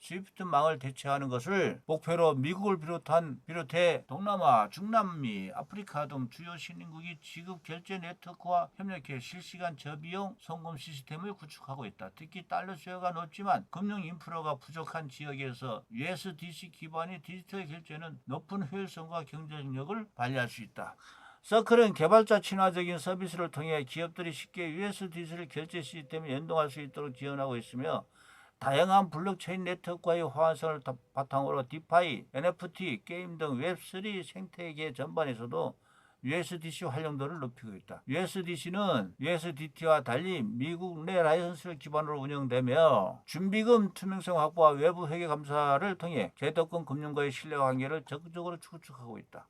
스위프트망을 대체하는 것을 목표로 미국을 비롯해 동남아, 중남미, 아프리카 등 주요 신흥국이 지급 결제 네트워크와 협력해 실시간 저비용 송금 시스템을 구축하고 있다. 특히 달러 수요가 높지만 금융 인프라가 부족한 지역에서 USDC 기반의 디지털 결제는 높은 효율성과 경쟁력을 발휘할 수 있다. 서클은 개발자 친화적인 서비스를 통해 기업들이 쉽게 USDC를 결제 시스템에 연동할 수 있도록 지원하고 있으며 다양한 블록체인 네트워크와의 호환성을 바탕으로 디파이, NFT, 게임 등 웹3 생태계 전반에서도 USDC 활용도를 높이고 있다. USDC는 USDT와 달리 미국 내 라이선스를 기반으로 운영되며 준비금 투명성 확보와 외부 회계 감사를 통해 제도권 금융과의 신뢰관계를 적극적으로 구축하고 있다.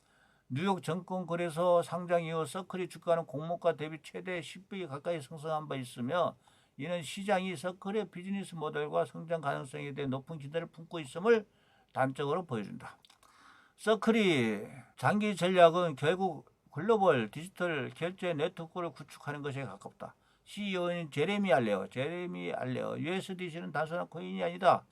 뉴욕 증권거래소 상장 이후 서클이 주가는 공모가 대비 최대 10배 가까이 상승한 바 있으며 이는 시장이 서클의 비즈니스 모델과 성장 가능성에 대해 높은 기대를 품고 있음을 단적으로 보여준다. 서클이 장기 전략은 결국 글로벌 디지털 결제 네트워크를 구축하는 것에 가깝다. CEO인 제레미 알레어, USDC는 단순한 코인이 아니다.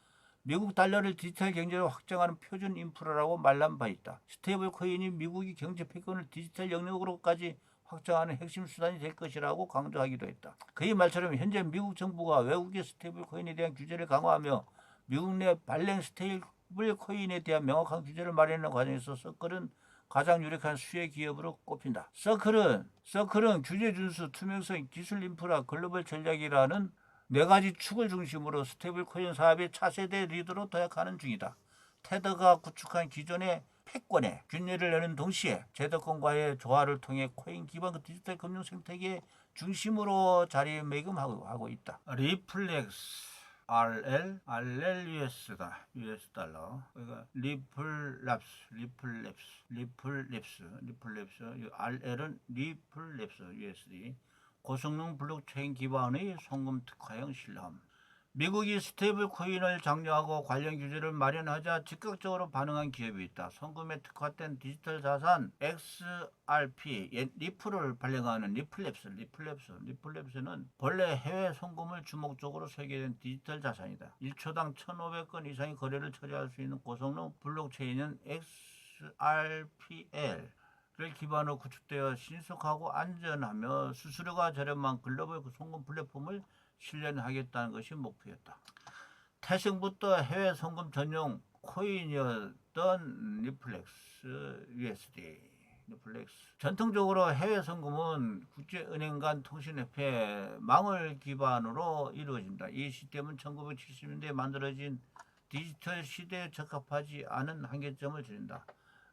미국 달러를 디지털 경제로 확장하는 표준 인프라라고 말한 바 있다. 스테이블 코인이 미국이 경제 패권을 디지털 영역으로까지 확장하는 핵심 수단이 될 것이라고 강조하기도 했다. 그의 말처럼 현재 미국 정부가 외국의 스테이블 코인에 대한 규제를 강화하며 미국 내 발행 스테이블 코인에 대한 명확한 규제를 마련하는 과정에서 서클은 가장 유력한 수혜 기업으로 꼽힌다. 서클은 규제 준수, 투명성, 기술 인프라, 글로벌 전략이라는 네 가지 축을 중심으로 스테이블 코인 사업의 차세대 리더로 도약하는 중이다. 테더가 구축한 기존의 패권에 균열을 여는 동시에 제도권과의 조화를 통해 코인 기반 디지털 금융 생태계 중심으로 자리매김하고 있다. 리플렉스 RL US 달러. 그러니까 리플랩스 RL은 리플랩스 USD. 고성능 블록체인 기반의 송금 특화형 실험. 미국이 스테이블 코인을 장려하고 관련 규제를 마련하자 즉각적으로 반응한 기업이 있다. 송금에 특화된 디지털 자산 XRP, 리플을 발행하는 리플랩스는 본래 해외 송금을 주목적으로 설계된 디지털 자산이다. 1초당 1,500건 이상의 거래를 처리할 수 있는 고성능 블록체인은 XRPL 를 기반으로 구축되어 신속하고 안전하며 수수료가 저렴한 글로벌 송금 플랫폼을 실현하겠다는 것이 목표였다. 태생부터 해외 송금 전용 코인이었던 리플렉스 USD. 전통적으로 해외 송금은 국제은행 간 통신협회 망을 기반으로 이루어진다. 이 시스템은 1970년대에 만들어진 디지털 시대에 적합하지 않은 한계점을 지닌다.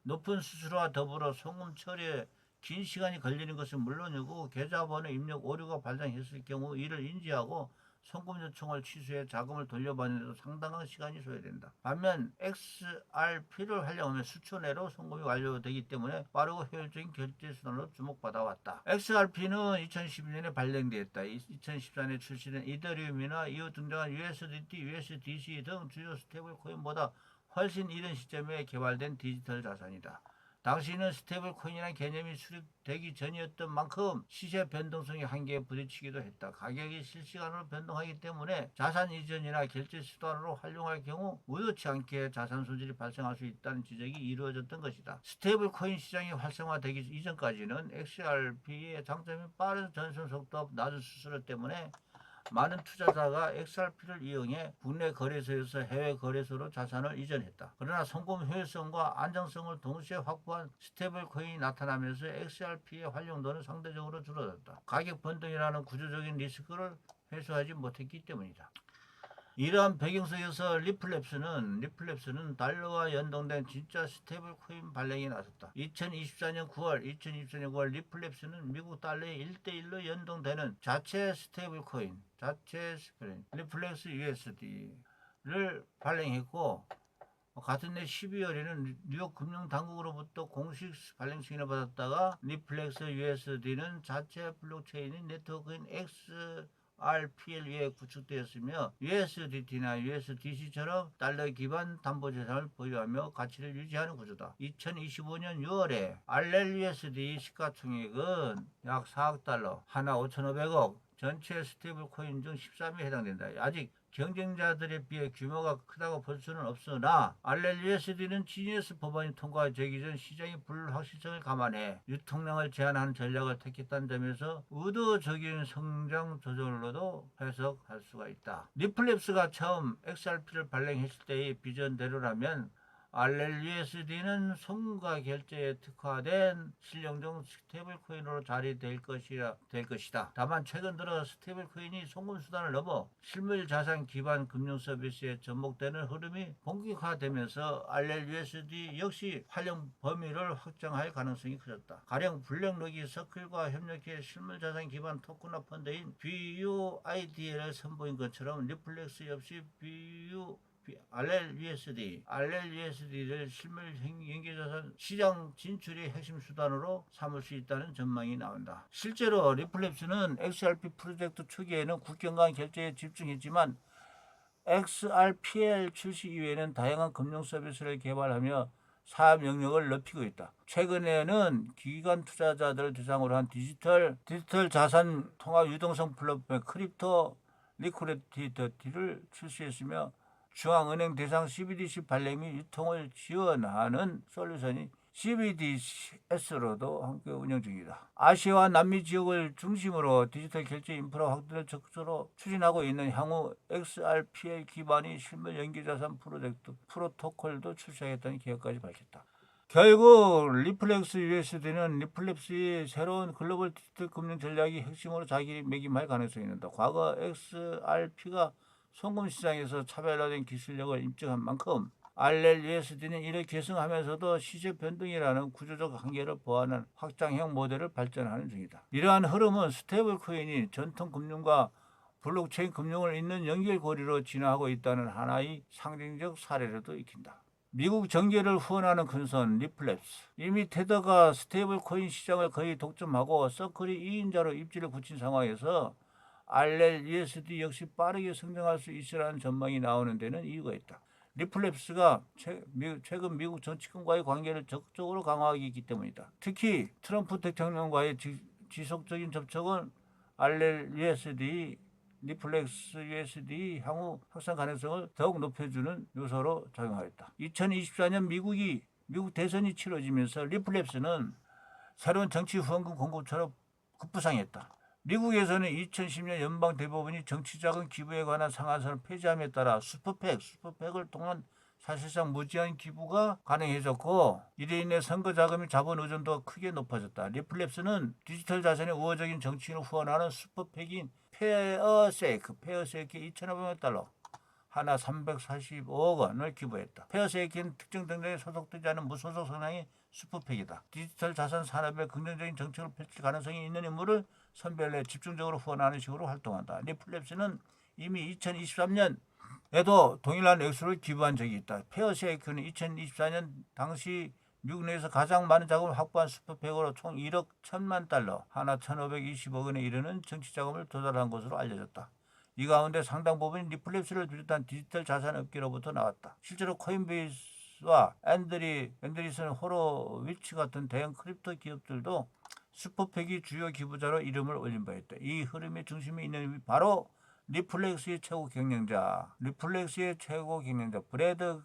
높은 수수료와 더불어 송금 처리에 긴 시간이 걸리는 것은 물론이고 계좌번호 입력 오류가 발생했을 경우 이를 인지하고 송금 요청을 취소해 자금을 돌려받는 데도 상당한 시간이 소요된다. 반면 XRP를 활용하면 수초 내로 송금이 완료되기 때문에 빠르고 효율적인 결제 수단으로 주목받아왔다. XRP는 2012년에 발행되었다. 2014년에 출시된 이더리움이나 이후 등장한 USDC 등 주요 스테이블 코인보다 훨씬 이른 시점에 개발된 디지털 자산이다. 당시는 스테이블 코인이라는 개념이 수립되기 전이었던 만큼 시세 변동성의 한계에 부딪히기도 했다. 가격이 실시간으로 변동하기 때문에 자산 이전이나 결제 수단으로 활용할 경우 의도치 않게 자산 손실이 발생할 수 있다는 지적이 이루어졌던 것이다. 스테이블 코인 시장이 활성화되기 이전까지는 XRP의 장점이 빠른 전송 속도와 낮은 수수료 때문에 많은 투자자가 XRP를 이용해 국내 거래소에서 해외 거래소로 자산을 이전했다. 그러나 송금 효율성과 안정성을 동시에 확보한 스테이블 코인이 나타나면서 XRP의 활용도는 상대적으로 줄어들었다. 가격 변동이라는 구조적인 리스크를 해소하지 못했기 때문이다. 이러한 배경 속에서 리플랩스는 달러와 연동된 진짜 스테이블 코인 발행에 나섰다. 2024년 9월 리플랩스는 미국 달러의 1대1로 연동되는 자체 스테이블 코인, 리플렉스 USD를 발행했고, 같은 해 12월에는 뉴욕 금융당국으로부터 공식 발행 승인을 받았다가 리플렉스 USD는 자체 블록체인인 네트워크인 XRPL 위에 구축되었으며 USDT나 USDC처럼 달러 기반 담보재산을 보유하며 가치를 유지하는 구조다. 2025년 6월에 RLUSD 시가총액은 약 4억 달러, 하나 5,500억, 전체 스테이블 코인 중 13위에 해당된다. 아직 경쟁자들에 비해 규모가 크다고 볼 수는 없으나 RLUSD는 GNS 법안이 통과되기 전 시장의 불확실성을 감안해 유통량을 제한하는 전략을 택했다는 점에서 의도적인 성장 조절로도 해석할 수가 있다. 리플랩스가 처음 XRP를 발행했을 때의 비전대로라면 RLUSD는 송금과 결제에 특화된 실용적 스테이블 코인으로 자리될 것이다. 다만 최근 들어 스테이블 코인이 송금 수단을 넘어 실물 자산 기반 금융 서비스에 접목되는 흐름이 본격화되면서 RLUSD 역시 활용 범위를 확장할 가능성이 커졌다. 가령 블랙록이 서클과 협력해 실물 자산 기반 토큰화 펀드인 BUID를 선보인 것처럼 리플렉스 역시 RLUSD를 실물 연계자산 시장 진출의 핵심 수단으로 삼을 수 있다는 전망이 나온다. 실제로 리플랩스는 XRP 프로젝트 초기에는 국경 간 결제에 집중했지만 XRPL 출시 이후에는 다양한 금융 서비스를 개발하며 사업 영역을 넓히고 있다. 최근에는 기관 투자자들을 대상으로 한 디지털 자산 통합 유동성 플랫폼 크립토 리퀴디티를 출시했으며 중앙은행 대상 CBDC 발행 및 유통을 지원하는 솔루션이 CBDCS로도 함께 운영 중이다. 아시아와 남미 지역을 중심으로 디지털 결제 인프라 확대를 적극적으로 추진하고 있는 향후 XRPL 기반의 실물 연계자산 프로토콜도 출시하겠다는 계획까지 밝혔다. 결국 리플렉스 USD는 리플랩스의 새로운 글로벌 디지털 금융 전략이 핵심으로 자리매김할 가능성이 있다. 과거 XRP가 송금 시장에서 차별화된 기술력을 입증한 만큼 RLUSD는 이를 계승하면서도 시세 변동이라는 구조적 한계를 보완한 확장형 모델을 발전하는 중이다. 이러한 흐름은 스테이블 코인이 전통 금융과 블록체인 금융을 잇는 연결고리로 진화하고 있다는 하나의 상징적 사례로도 익힌다. 미국 정계를 후원하는 큰손 리플랩스. 이미 테더가 스테이블 코인 시장을 거의 독점하고 서클이 2인자로 입지를 굳힌 상황에서 RLUSD 역시 빠르게 성장할 수 있으라는 전망이 나오는 데는 이유가 있다. 리플랩스가 최근 미국 정치권과의 관계를 적극적으로 강화하기 있기 때문이다. 특히 트럼프 대통령과의 지속적인 접촉은 RLUSD, 리플렉스 USD 향후 확산 가능성을 더욱 높여주는 요소로 작용하였다. 2024년 미국 대선이 치러지면서 리플랩스는 새로운 정치 후원금 공급처로 급부상했다. 미국에서는 2010년 연방 대법원이 정치자금 기부에 관한 상한선을 폐지함에 따라 슈퍼팩을 통한 사실상 무제한 기부가 가능해졌고, 이로 인해 선거 자금의 자본 의존도가 크게 높아졌다. 리플랩스는 디지털 자산의 우호적인 정치인을 후원하는 슈퍼팩인 페어세이크 2,500만 달러, 하나 345억 원을 기부했다. 페어세이크는 특정 정당에 소속되지 않은 무소속 성향의 슈퍼팩이다. 디지털 자산 산업에 긍정적인 정책을 펼칠 가능성이 있는 인물을 선별해 집중적으로 후원하는 식으로 활동한다. 리플랩스는 이미 2023년에도 동일한 액수를 기부한 적이 있다. 페어세이크는 2024년 당시 미국 내에서 가장 많은 자금을 확보한 슈퍼팩으로 총 1억 1천만 달러, 하나 1,520억 원에 이르는 정치 자금을 도달한 것으로 알려졌다. 이 가운데 상당 부분이 리플랩스를 비롯한 디지털 자산 업계로부터 나왔다. 실제로 코인베이스와 앤드리슨 호로위치 같은 대형 크립토 기업들도 슈퍼팩이 주요 기부자로 이름을 올린 바 있다. 이 흐름의 중심에 있는 인물이 바로 리플렉스의 최고 경영자 브래드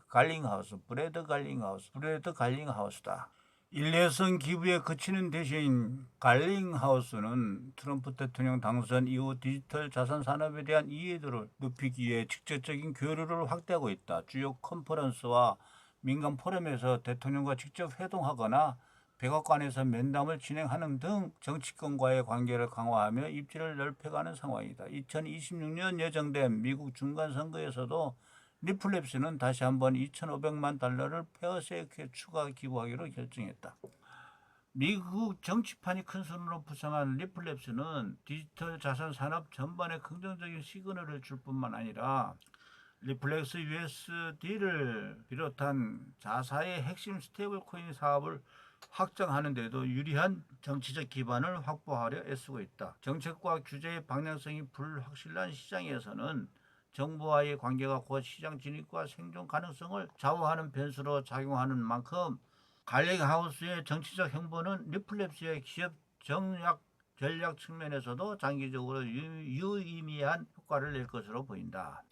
갈링하우스다. 일회성 기부에 그치는 대신 갈링하우스는 트럼프 대통령 당선 이후 디지털 자산 산업에 대한 이해도를 높이기 위해 직접적인 교류를 확대하고 있다. 주요 컨퍼런스와 민간 포럼에서 대통령과 직접 회동하거나 백악관에서 면담을 진행하는 등 정치권과의 관계를 강화하며 입지를 넓혀가는 상황이다. 2026년 예정된 미국 중간선거에서도 리플랩스는 다시 한번 2,500만 달러를 페어세이크에 추가 기부하기로 결정했다. 미국 정치판이 큰 손으로 부상한 리플랩스는 디지털 자산 산업 전반에 긍정적인 시그널을 줄 뿐만 아니라 리플렉스 USD를 비롯한 자사의 핵심 스테이블 코인 사업을 확장하는 데도 유리한 정치적 기반을 확보하려 애쓰고 있다. 정책과 규제의 방향성이 불확실한 시장에서는 정부와의 관계가 곧 시장 진입과 생존 가능성을 좌우하는 변수로 작용하는 만큼 갈링하우스의 정치적 행보는 리플랩스의 기업 전략 측면에서도 장기적으로 유의미한 효과를 낼 것으로 보인다.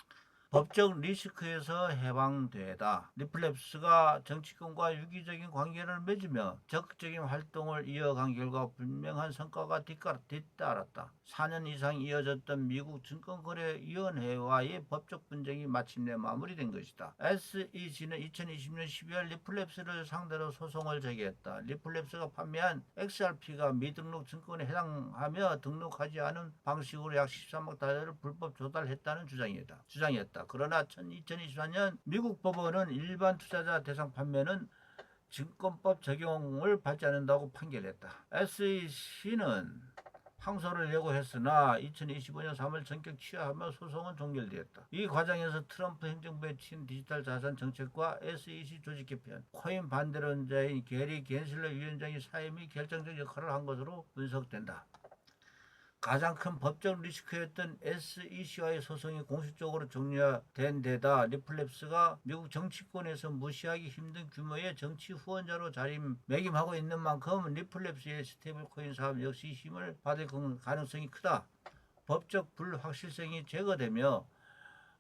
법적 리스크에서 해방되다. 리플랩스가 정치권과 유기적인 관계를 맺으며 적극적인 활동을 이어간 결과 분명한 성과가 뒤따랐다. 4년 이상 이어졌던 미국 증권거래위원회와의 법적 분쟁이 마침내 마무리된 것이다. SEC는 2020년 12월 리플랩스를 상대로 소송을 제기했다. 리플랩스가 판매한 XRP가 미등록 증권에 해당하며 등록하지 않은 방식으로 약 13억 달러를 불법 조달했다는 주장이었다. 그러나 2024년 미국 법원은 일반 투자자 대상 판매는 증권법 적용을 받지 않는다고 판결했다. SEC는 항소를 예고했으나 2025년 3월 전격 취하하며 소송은 종결되었다. 이 과정에서 트럼프 행정부의 친 디지털 자산 정책과 SEC 조직 개편, 코인 반대론자인 게리 겐슬러 위원장의 사임이 결정적 역할을 한 것으로 분석된다. 가장 큰 법적 리스크였던 SEC와의 소송이 공식적으로 종료된 데다 리플랩스가 미국 정치권에서 무시하기 힘든 규모의 정치 후원자로 자리매김하고 있는 만큼 리플랩스의 스테이블 코인 사업 역시 힘을 받을 가능성이 크다. 법적 불확실성이 제거되며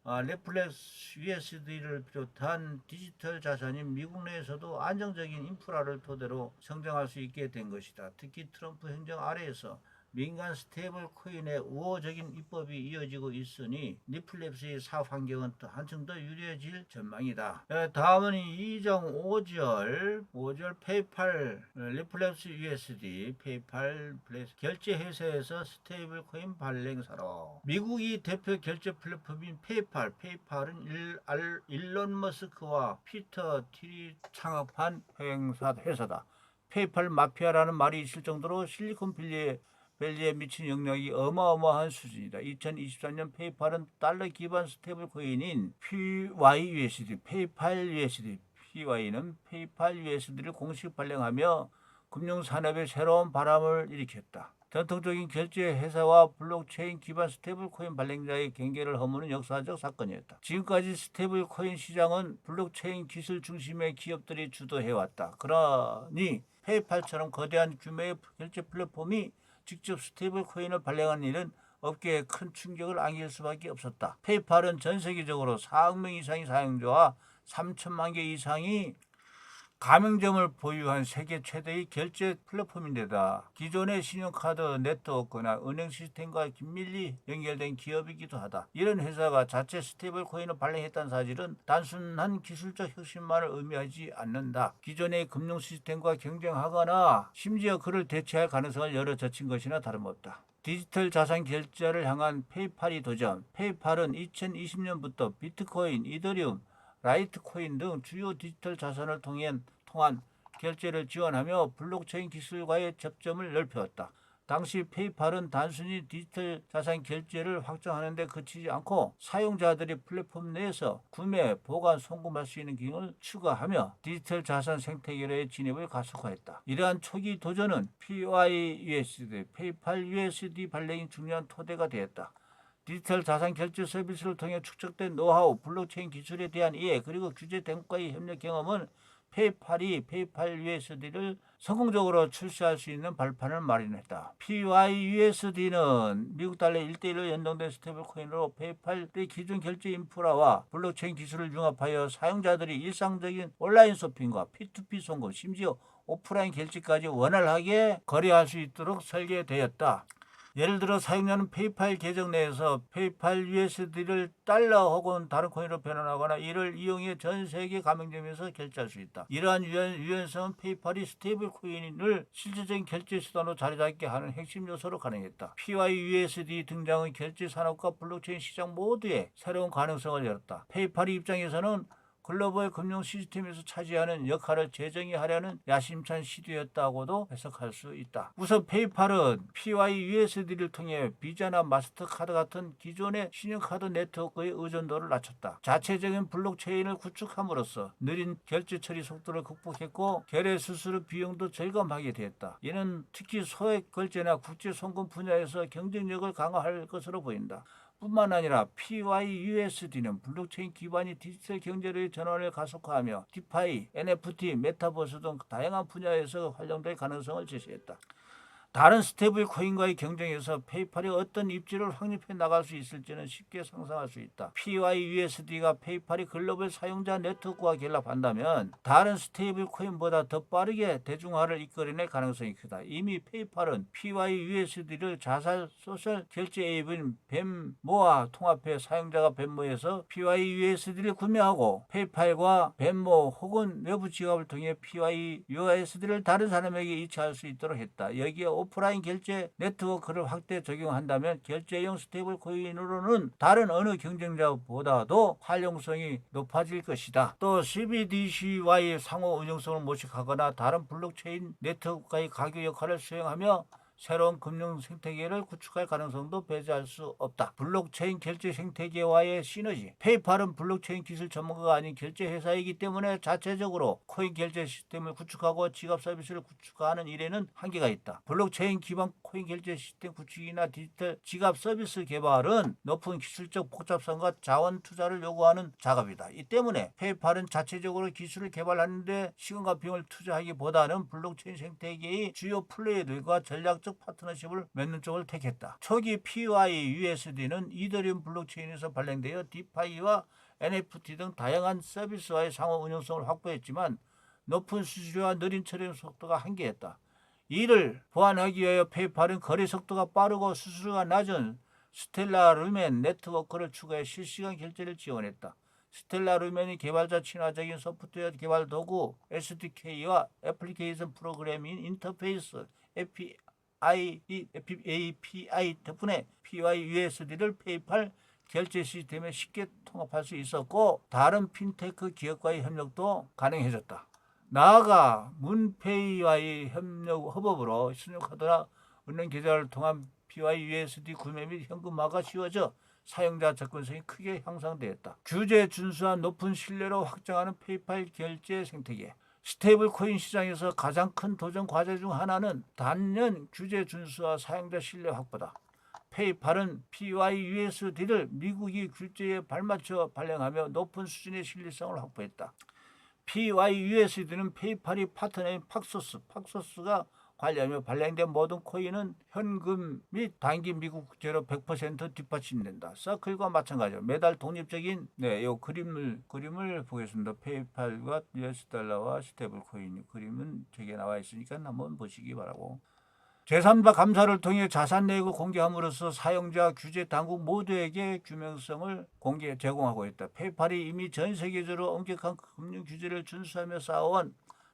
리플렉스 USD를 비롯한 디지털 자산이 미국 내에서도 안정적인 인프라를 토대로 성장할 수 있게 된 것이다. 특히 트럼프 행정 아래에서 민간 스테이블 코인의 우호적인 입법이 이어지고 있으니 리플랩스의 사업 환경은 또 한층 더 유리해질 전망이다. 다음은 2정 5절 페이팔 리플랩스 USD 페이팔 결제 회사에서 스테이블 코인 발행 사로. 미국이 대표 결제 플랫폼인 페이팔은 일론 머스크와 피터 틸이 창업한 회사다. 페이팔 마피아라는 말이 있을 정도로 실리콘밸리에 미친 영향이 어마어마한 수준이다. 2024년 페이팔은 달러 기반 스테이블 코인인 PYUSD, 페이팔 USD, PY는 페이팔 USD를 공식 발행하며 금융산업에 새로운 바람을 일으켰다. 전통적인 결제 회사와 블록체인 기반 스테이블 코인 발행자의 경계를 허무는 역사적 사건이었다. 지금까지 스테이블 코인 시장은 블록체인 기술 중심의 기업들이 주도해왔다. 그러니 페이팔처럼 거대한 규모의 결제 플랫폼이 직접 스테이블 코인을 발행한 일은 업계에 큰 충격을 안길 수밖에 없었다. 페이팔은 전 세계적으로 4억 명 이상의 사용자와 3천만 개 이상의 가맹점을 보유한 세계 최대의 결제 플랫폼인데다 기존의 신용카드 네트워크나 은행 시스템과 긴밀히 연결된 기업이기도 하다. 이런 회사가 자체 스테이블 코인을 발행했다는 사실은 단순한 기술적 혁신만을 의미하지 않는다. 기존의 금융 시스템과 경쟁하거나 심지어 그를 대체할 가능성을 열어젖힌 것이나 다름없다. 디지털 자산 결제를 향한 페이팔이 도전. 페이팔은 2020년부터 비트코인, 이더리움, 라이트코인 등 주요 디지털 자산을 통한 결제를 지원하며 블록체인 기술과의 접점을 넓혔다. 당시 페이팔은 단순히 디지털 자산 결제를 확장하는 데 그치지 않고 사용자들이 플랫폼 내에서 구매, 보관, 송금할 수 있는 기능을 추가하며 디지털 자산 생태계로의 진입을 가속화했다. 이러한 초기 도전은 PYUSD, 페이팔 USD 발행이 중요한 토대가 되었다. 디지털 자산 결제 서비스를 통해 축적된 노하우, 블록체인 기술에 대한 이해, 그리고 규제 당국과의 협력 경험은 페이팔이 페이팔 USD를 성공적으로 출시할 수 있는 발판을 마련했다. PYUSD는 미국 달러 1대1로 연동된 스테이블 코인으로 페이팔의 기존 결제 인프라와 블록체인 기술을 융합하여 사용자들이 일상적인 온라인 쇼핑과 P2P 송금, 심지어 오프라인 결제까지 원활하게 거래할 수 있도록 설계되었다. 예를 들어 사용자는 페이팔 계정 내에서 페이팔 USD를 달러 혹은 다른 코인으로 변환하거나 이를 이용해 전 세계 가맹점에서 결제할 수 있다. 이러한 유연성은 페이팔이 스테이블 코인을 실질적인 결제 수단으로 자리 잡게 하는 핵심 요소로 가능했다. PYUSD 등장은 결제 산업과 블록체인 시장 모두에 새로운 가능성을 열었다. 페이팔의 입장에서는 글로벌 금융 시스템에서 차지하는 역할을 재정의하려는 야심찬 시도였다고도 해석할 수 있다. 우선 페이팔은 PYUSD를 통해 비자나 마스터카드 같은 기존의 신용카드 네트워크의 의존도를 낮췄다. 자체적인 블록체인을 구축함으로써 느린 결제 처리 속도를 극복했고 거래 수수료 비용도 절감하게 되었다. 이는 특히 소액 결제나 국제 송금 분야에서 경쟁력을 강화할 것으로 보인다. 뿐만 아니라 PYUSD는 블록체인 기반의 디지털 경제의 전환을 가속화하며 디파이, NFT, 메타버스 등 다양한 분야에서 활용될 가능성을 제시했다. 다른 스테이블 코인과의 경쟁에서 페이팔이 어떤 입지를 확립해 나갈 수 있을지는 쉽게 상상할 수 있다. PYUSD가 페이팔이 글로벌 사용자 네트워크와 결합한다면 다른 스테이블 코인보다 더 빠르게 대중화를 이끌어낼 가능성이 크다. 이미 페이팔은 PYUSD를 자살 소셜 결제 앱인 벤모와 통합해 사용자가 벤모에서 PYUSD를 구매하고 페이팔과 벤모 혹은 외부 지갑을 통해 PYUSD를 다른 사람에게 이체할 수 있도록 했다. 여기에 오프라인 결제 네트워크를 확대 적용한다면 결제용 스테이블 코인으로는 다른 어느 경쟁자보다도 활용성이 높아질 것이다. 또 CBDC와의 상호 운용성을 모색하거나 다른 블록체인 네트워크의 가교 역할을 수행하며 새로운 금융 생태계를 구축할 가능성도 배제할 수 없다. 블록체인 결제 생태계와의 시너지. 페이팔은 블록체인 기술 전문가가 아닌 결제 회사이기 때문에 자체적으로 코인 결제 시스템을 구축하고 지갑 서비스를 구축하는 일에는 한계가 있다. 블록체인 기반 코인 결제 시스템 구축이나 디지털 지갑 서비스 개발은 높은 기술적 복잡성과 자원 투자를 요구하는 작업이다. 이 때문에 페이팔은 자체적으로 기술을 개발하는 데 시간과 비용을 투자하기보다는 블록체인 생태계의 주요 플레이어들과 전략적 파트너십을 맺는 쪽을 택했다. 초기 PYUSD는 이더리움 블록체인에서 발행되어 디파이와 NFT 등 다양한 서비스와의 상호 운용성을 확보했지만 높은 수수료와 느린 처리 속도가 한계였다. 이를 보완하기 위하여 페이팔은 거래 속도가 빠르고 수수료가 낮은 스텔라 루멘 네트워크를 추가해 실시간 결제를 지원했다. 스텔라 루멘이 개발자 친화적인 소프트웨어 개발 도구 SDK와 애플리케이션 프로그래밍 인터페이스 API 덕분에 PYUSD를 페이팔 결제 시스템에 쉽게 통합할 수 있었고 다른 핀테크 기업과의 협력도 가능해졌다. 나아가 문페이와의 협업으로 신용카드나 은행 계좌를 통한 PYUSD 구매 및 현금화가 쉬워져 사용자 접근성이 크게 향상되었다. 규제 준수와 높은 신뢰로 확장하는 페이팔 결제 생태계. 스테이블 코인 시장에서 가장 큰 도전 과제 중 하나는 단연 규제 준수와 사용자 신뢰 확보다. 페이팔은 PYUSD를 미국이 규제에 발맞춰 발행하며 높은 수준의 신뢰성을 확보했다. PYUSD는 페이팔이 파트너인 팍소스가 관리하며 발행된 모든 코인은 현금 및 단기 미국 국제로 100% 뒷받침된다. 서클과 마찬가지로 매달 독립적인 요 그림을 보겠습니다. 페이팔과 US 달러와 스테이블 코인 그림은 저게 나와 있으니까 한번 보시기 바라고. 제3자 감사를 통해 자산 내역을 공개함으로써 사용자, 규제 당국 모두에게 규명성을 제공하고 있다. 페이팔이 이미 전 세계적으로 엄격한 금융 규제를 준수하며 쌓아온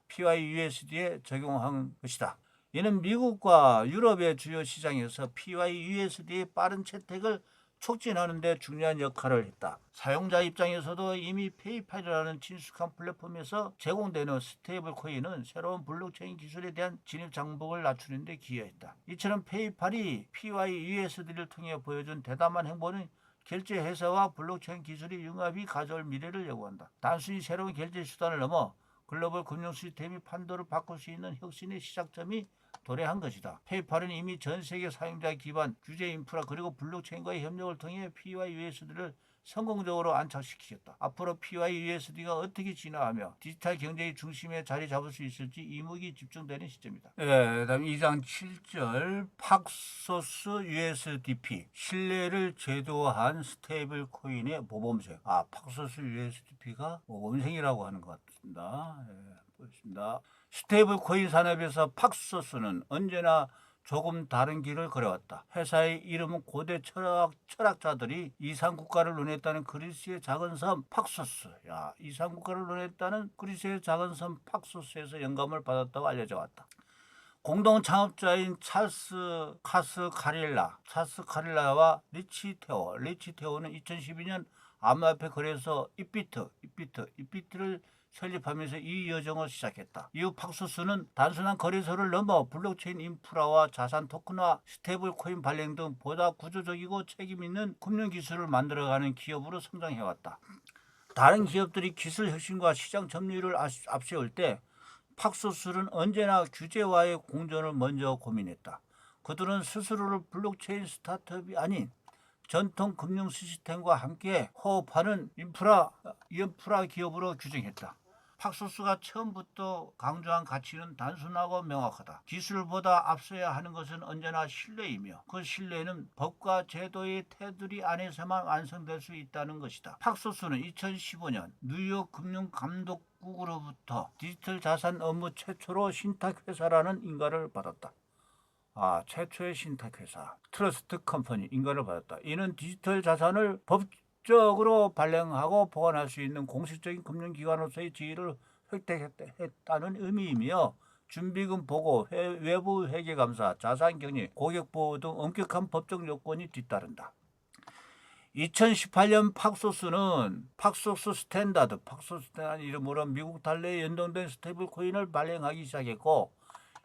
PYUSD에 적용한 것이다. 이는 미국과 유럽의 주요 시장에서 PYUSD의 빠른 채택을 촉진하는 데 중요한 역할을 했다. 사용자 입장에서도 이미 페이팔이라는 친숙한 플랫폼에서 제공되는 스테이블 코인은 새로운 블록체인 기술에 대한 진입 장벽을 낮추는 데 기여했다. 이처럼 페이팔이 PYUSD를 통해 보여준 대담한 행보는 결제 회사와 블록체인 기술의 융합이 가져올 미래를 요구한다. 단순히 새로운 결제 수단을 넘어 글로벌 금융 시스템이 판도를 바꿀 수 있는 혁신의 시작점이 도래한 것이다. 페이팔은 이미 전 세계 사용자 기반 규제 인프라 그리고 블록체인과의 협력을 통해 PYUSD를 성공적으로 안착시키겠다. 앞으로 PYUSD가 어떻게 진화하며 디지털 경제의 중심에 자리 잡을 수 있을지 이목이 집중되는 시점이다. 다음 2장 7절 팍소스 USDP 신뢰를 제도화한 스테이블 코인의 모범생. 팍소스 USDP가 모범생이라고 하는 것 같습니다. 보겠습니다. 스테이블 코인 산업에서 팍소스는 언제나 조금 다른 길을 걸어왔다. 회사의 이름은 고대 철학자들이 이상 국가를 논했다는 그리스의 작은 섬 팍소스. 이상 국가를 논했다는 그리스의 작은 섬 팍소스에서 영감을 받았다고 알려져 왔다. 공동 창업자인 찰스 카릴라와 리치 테오는 2012년 암호화폐 거래소 이피트를 설립하면서 이 여정을 시작했다. 이후 팍소스는 단순한 거래소를 넘어 블록체인 인프라와 자산 토큰화, 스테이블 코인 발행 등 보다 구조적이고 책임 있는 금융 기술을 만들어가는 기업으로 성장해왔다. 다른 기업들이 기술 혁신과 시장 점유율을 앞세울 때 팍소스는 언제나 규제와의 공존을 먼저 고민했다. 그들은 스스로를 블록체인 스타트업이 아닌 전통 금융 시스템과 함께 호흡하는 인프라 기업으로 규정했다. 팍소스가 처음부터 강조한 가치는 단순하고 명확하다. 기술보다 앞서야 하는 것은 언제나 신뢰이며 그 신뢰는 법과 제도의 테두리 안에서만 완성될 수 있다는 것이다. 팍소스는 2015년 뉴욕 금융감독국으로부터 디지털 자산 업무 최초로 신탁회사라는 인가를 받았다. 최초의 신탁회사 트러스트 컴퍼니 인가를 받았다. 이는 디지털 자산을 법적으로 발행하고 보관할 수 있는 공식적인 금융기관으로서의 지위를 획득했다는 의미이며 준비금 보고, 외부 회계감사, 자산격리, 고객보호 등 엄격한 법적 요건이 뒤따른다. 2018년 팍소스 스탠다드 이름으로 미국 달러에 연동된 스테이블 코인을 발행하기 시작했고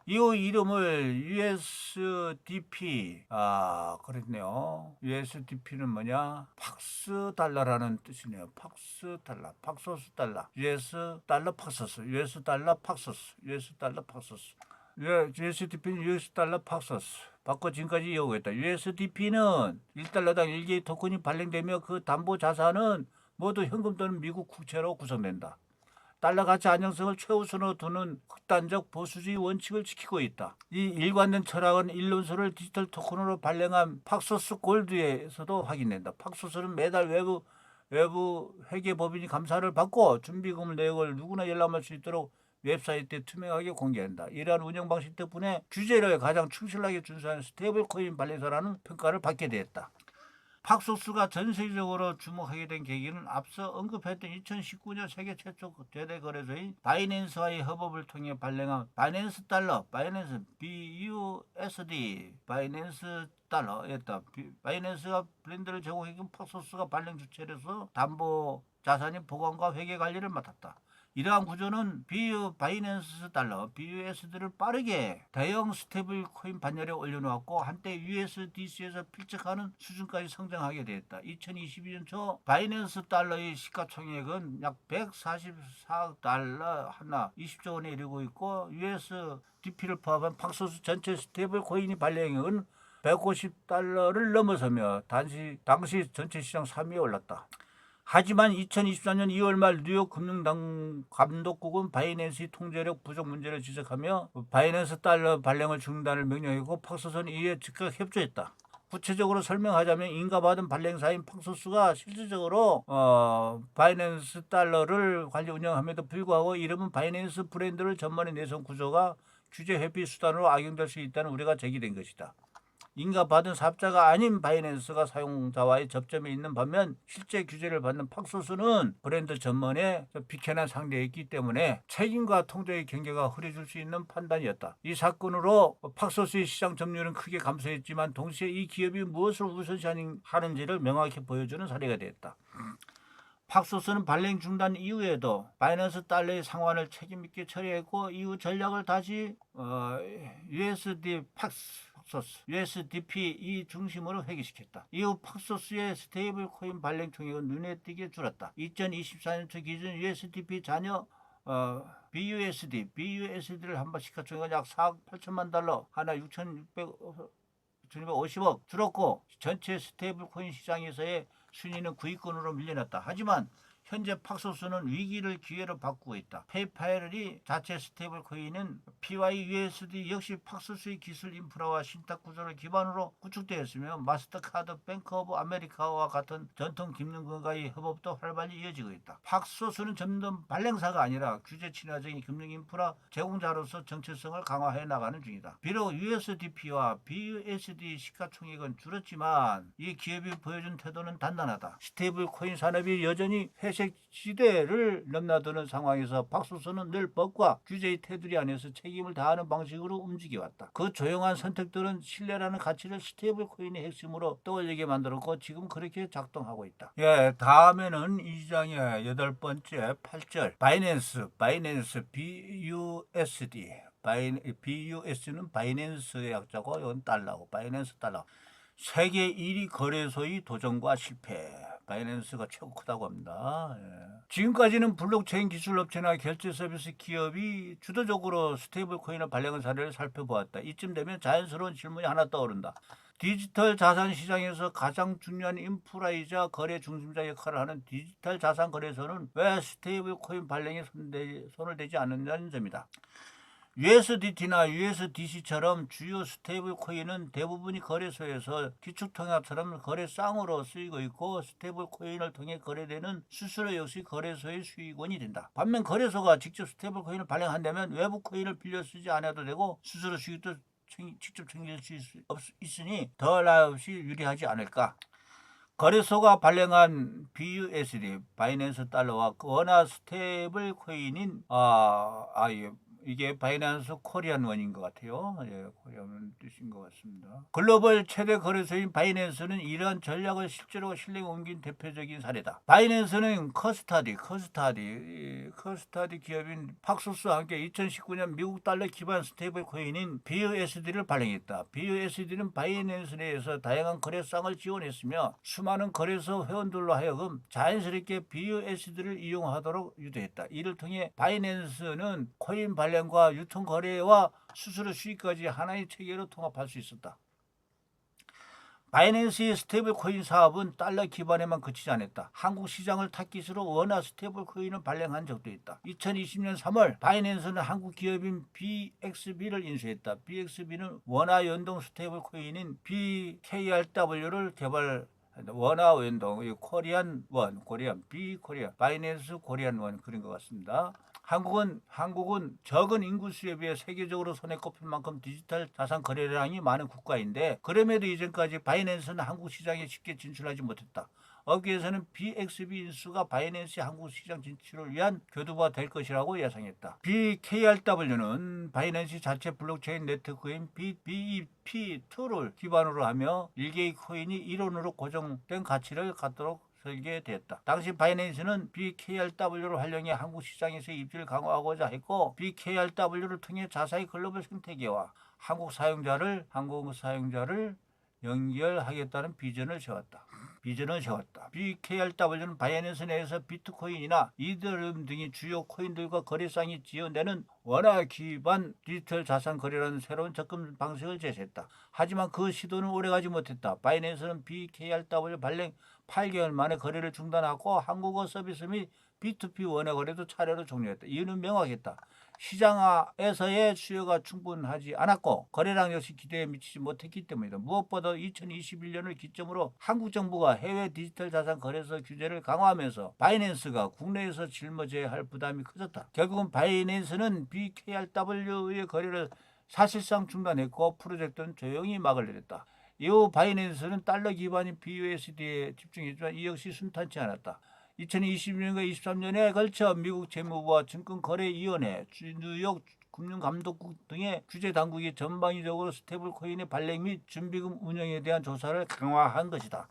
이후 이름을 USDP 그랬네요. USDP는 뭐냐? 팍스 달러라는 뜻이네요. 팍소스 달러, US 달러 팍소스. USDP는 US 달러 팍소스. 바꿔 지금까지 이어오겠다. USDP는 1달러당 1개의 토큰이 발행되며 그 담보 자산은 모두 현금 또는 미국 국채로 구성된다. 달러 가치 안정성을 최우선으로 두는 극단적 보수주의 원칙을 지키고 있다. 이 일관된 철학은 일론소를 디지털 토큰으로 발행한 팍소스 골드에서도 확인된다. 팍소스는 매달 외부 회계법인이 감사를 받고 준비금 내역을 누구나 열람할 수 있도록 웹사이트에 투명하게 공개한다. 이러한 운영 방식 덕분에 규제를 가장 충실하게 준수하는 스테이블 코인 발행사라는 평가를 받게 되었다. 팍소스가 전 세계적으로 주목하게 된 계기는 앞서 언급했던 2019년 세계 최초 대대 거래소인 바이낸스와의 협업을 통해 발행한 바이낸스 달러였다. 바이낸스가 브랜드를 제공해준 팍소스가 발행 주체로서 담보 자산의 보관과 회계 관리를 맡았다. 이러한 구조는 바이낸스 달러, BUSD를 빠르게 대형 스테이블 코인 반열에 올려놓았고 한때 USDC에서 필적하는 수준까지 성장하게 되었다. 2022년 초 바이낸스 달러의 시가총액은 약 144억 달러 하나 20조 원에 이르고 있고 USDP를 포함한 팍소스 전체 스테이블 코인이 발행은 150달러를 넘어서며 당시 전체 시장 3위에 올랐다. 하지만 2024년 2월 말 뉴욕 금융감독국은 바이낸스의 통제력 부족 문제를 지적하며 바이낸스 달러 발행을 중단을 명령했고 팍소스는 이에 즉각 협조했다. 구체적으로 설명하자면 인가받은 발행사인 팍소스가 실질적으로 바이낸스 달러를 관리 운영함에도 불구하고 이름은 바이낸스 브랜드를 전면에 내세운 구조가 규제 회피 수단으로 악용될 수 있다는 우려가 제기된 것이다. 인가받은 사업자가 아닌 바이낸스가 사용자와의 접점에 있는 반면 실제 규제를 받는 팍소스는 브랜드 전면에 비켜난 상대였기 때문에 책임과 통제의 경계가 흐려질 수 있는 판단이었다. 이 사건으로 팍소스의 시장 점유율은 크게 감소했지만 동시에 이 기업이 무엇을 우선시하는지를 명확히 보여주는 사례가 되었다. 팍소스는 발행 중단 이후에도 바이낸스 달러의 상환을 책임있게 처리했고 이후 전략을 다시 USDP 이 중심으로 회귀시켰다. 이후 팍소스의 스테이블 코인 발행 총액은 눈에 띄게 줄었다. 2024년 초 기준 USDP 잔여 BUSD를 한번 시가총액은 약 4억 8천만 달러 하나 6,650억 줄었고 전체 스테이블 코인 시장에서의 순위는 9위권으로 밀려났다. 하지만 현재 팍소스는 위기를 기회로 바꾸고 있다. 페이팔이 자체 스테이블 코인인 PYUSD 역시 팍소스의 기술 인프라와 신탁 구조를 기반으로 구축되었으며 마스터카드, 뱅크 오브 아메리카와 같은 전통 금융권과의 협업도 활발히 이어지고 있다. 팍소스는 점점 발행사가 아니라 규제 친화적인 금융 인프라 제공자로서 정체성을 강화해 나가는 중이다. 비록 USDP와 BUSD 시가총액은 줄었지만 이 기업이 보여준 태도는 단단하다. 스테이블 코인 산업이 여전히 회색 지대를 넘나드는 상황에서 팍소스는 늘 법과 규제의 테두리 안에서 책임을 다하는 방식으로 움직여왔다. 그 조용한 선택들은 신뢰라는 가치를 스테이블 코인의 핵심으로 떠올리게 만들었고 지금 그렇게 작동하고 있다. 예, 다음에는 이 장의 8번째 8절 바이낸스 BUSD BUS는 바이낸스의 약자고 이건 달러고 바이낸스 달러 세계 1위 거래소의 도전과 실패. 바이낸스가 최고 크다고 합니다. 예. 지금까지는 블록체인 기술 업체나 결제 서비스 기업이 주도적으로 스테이블 코인을 발행한 사례를 살펴보았다. 이쯤 되면 자연스러운 질문이 하나 떠오른다. 디지털 자산 시장에서 가장 중요한 인프라이자 거래 중심자 역할을 하는 디지털 자산 거래소는 왜 스테이블 코인 발행에 손을 대지 않느냐는 점이다. USDT나 USDC처럼 주요 스테이블 코인은 대부분이 거래소에서 기축통화처럼 거래쌍으로 쓰이고 있고 스테이블 코인을 통해 거래되는 수수료 역시 거래소의 수익원이 된다. 반면 거래소가 직접 스테이블 코인을 발행한다면 외부 코인을 빌려 쓰지 않아도 되고 수수료 수익도 직접 챙길 수 있으니 덜 없이 유리하지 않을까. 거래소가 발행한 BUSD, 바이낸스 달러와 원화 스테이블 코인인 이게 바이낸스 코리안 원인 것 같아요. 예, 코리안 뜻인 것 같습니다. 글로벌 최대 거래소인 바이낸스는 이러한 전략을 실제로 실행에 옮긴 대표적인 사례다. 바이낸스는 커스타디 기업인 팍소스와 함께 2019년 미국 달러 기반 스테이블 코인인 BUSD를 발행했다. BUSD는 바이낸스 내에서 다양한 거래상을 지원했으며 수많은 거래소 회원들로 하여금 자연스럽게 BUSD를 이용하도록 유도했다. 이를 통해 바이낸스는 코인 발행과 유통 거래와 수수료 수익까지 하나의 체계로 통합할 수 있었다. 바이낸스의 스테이블 코인 사업은 달러 기반에만 그치지 않았다. 한국 시장을 타깃으로 원화 스테이블 코인을 발행한 적도 있다. 2020년 3월 바이낸스는 한국 기업인 BXB를 인수했다. BXB는 원화 연동 스테이블 코인인 BKRW를 원화 연동, 코리안 바이낸스 코리안 원 그런 것 같습니다. 한국은 적은 인구 수에 비해 세계적으로 손에 꼽힐 만큼 디지털 자산 거래량이 많은 국가인데 그럼에도 이전까지 바이낸스는 한국 시장에 쉽게 진출하지 못했다. 업계에서는 BXB 인수가 바이낸스의 한국 시장 진출을 위한 교두보가 될 것이라고 예상했다. BKRW는 바이낸스 자체 블록체인 네트워크인 BEP2를 기반으로 하며 1개의 코인이 이론으로 고정된 가치를 갖도록 설계되었다. 당시 바이낸스는 BKRW를 활용해 한국 시장에서 입지를 강화하고자 했고 BKRW를 통해 자사의 글로벌 생태계와 한국 사용자를 연결하겠다는 비전을 세웠다. BKRW는 바이낸스 내에서 비트코인이나 이더리움 등의 주요 코인들과 거래상이 지원되는 원화 기반 디지털 자산 거래라는 새로운 접근 방식을 제시했다. 하지만 그 시도는 오래가지 못했다. 바이낸스는 BKRW 발행 8개월 만에 거래를 중단하고 한국어 서비스 및 B2B 원화 거래도 차례로 종료했다. 이유는 명확했다. 시장에서의 수요가 충분하지 않았고 거래량 역시 기대에 미치지 못했기 때문이다. 무엇보다 2021년을 기점으로 한국 정부가 해외 디지털 자산 거래소 규제를 강화하면서 바이낸스가 국내에서 짊어져야 할 부담이 커졌다. 결국은 바이낸스는 BKRW의 거래를 사실상 중단했고 프로젝트는 조용히 막을 내렸다. 이후 바이낸스는 달러 기반인 BUSD에 집중했지만 이 역시 순탄치 않았다. 2022년과 23년에 걸쳐 미국 재무부와 증권거래위원회, 뉴욕 금융감독국 등의 규제 당국이 전방위적으로 스테이블 코인의 발행 및 준비금 운영에 대한 조사를 강화한 것이다.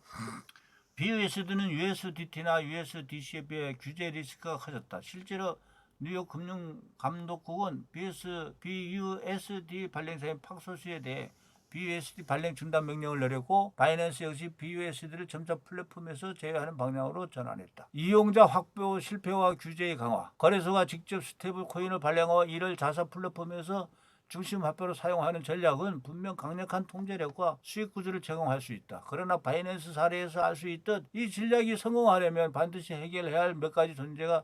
BUSD는 USDT나 USDC에 비해 규제 리스크가 커졌다. 실제로 뉴욕 금융감독국은 BUSD 발행사인 팍소스에 대해 BUSD 발행 중단 명령을 내렸고 바이낸스 역시 BUSD를 점차 플랫폼에서 제외하는 방향으로 전환했다. 이용자 확보 실패와 규제의 강화, 거래소가 직접 스테이블 코인을 발행하고 이를 자사 플랫폼에서 중심 화폐로 사용하는 전략은 분명 강력한 통제력과 수익 구조를 제공할 수 있다. 그러나 바이낸스 사례에서 알 수 있듯 이 전략이 성공하려면 반드시 해결해야 할 몇 가지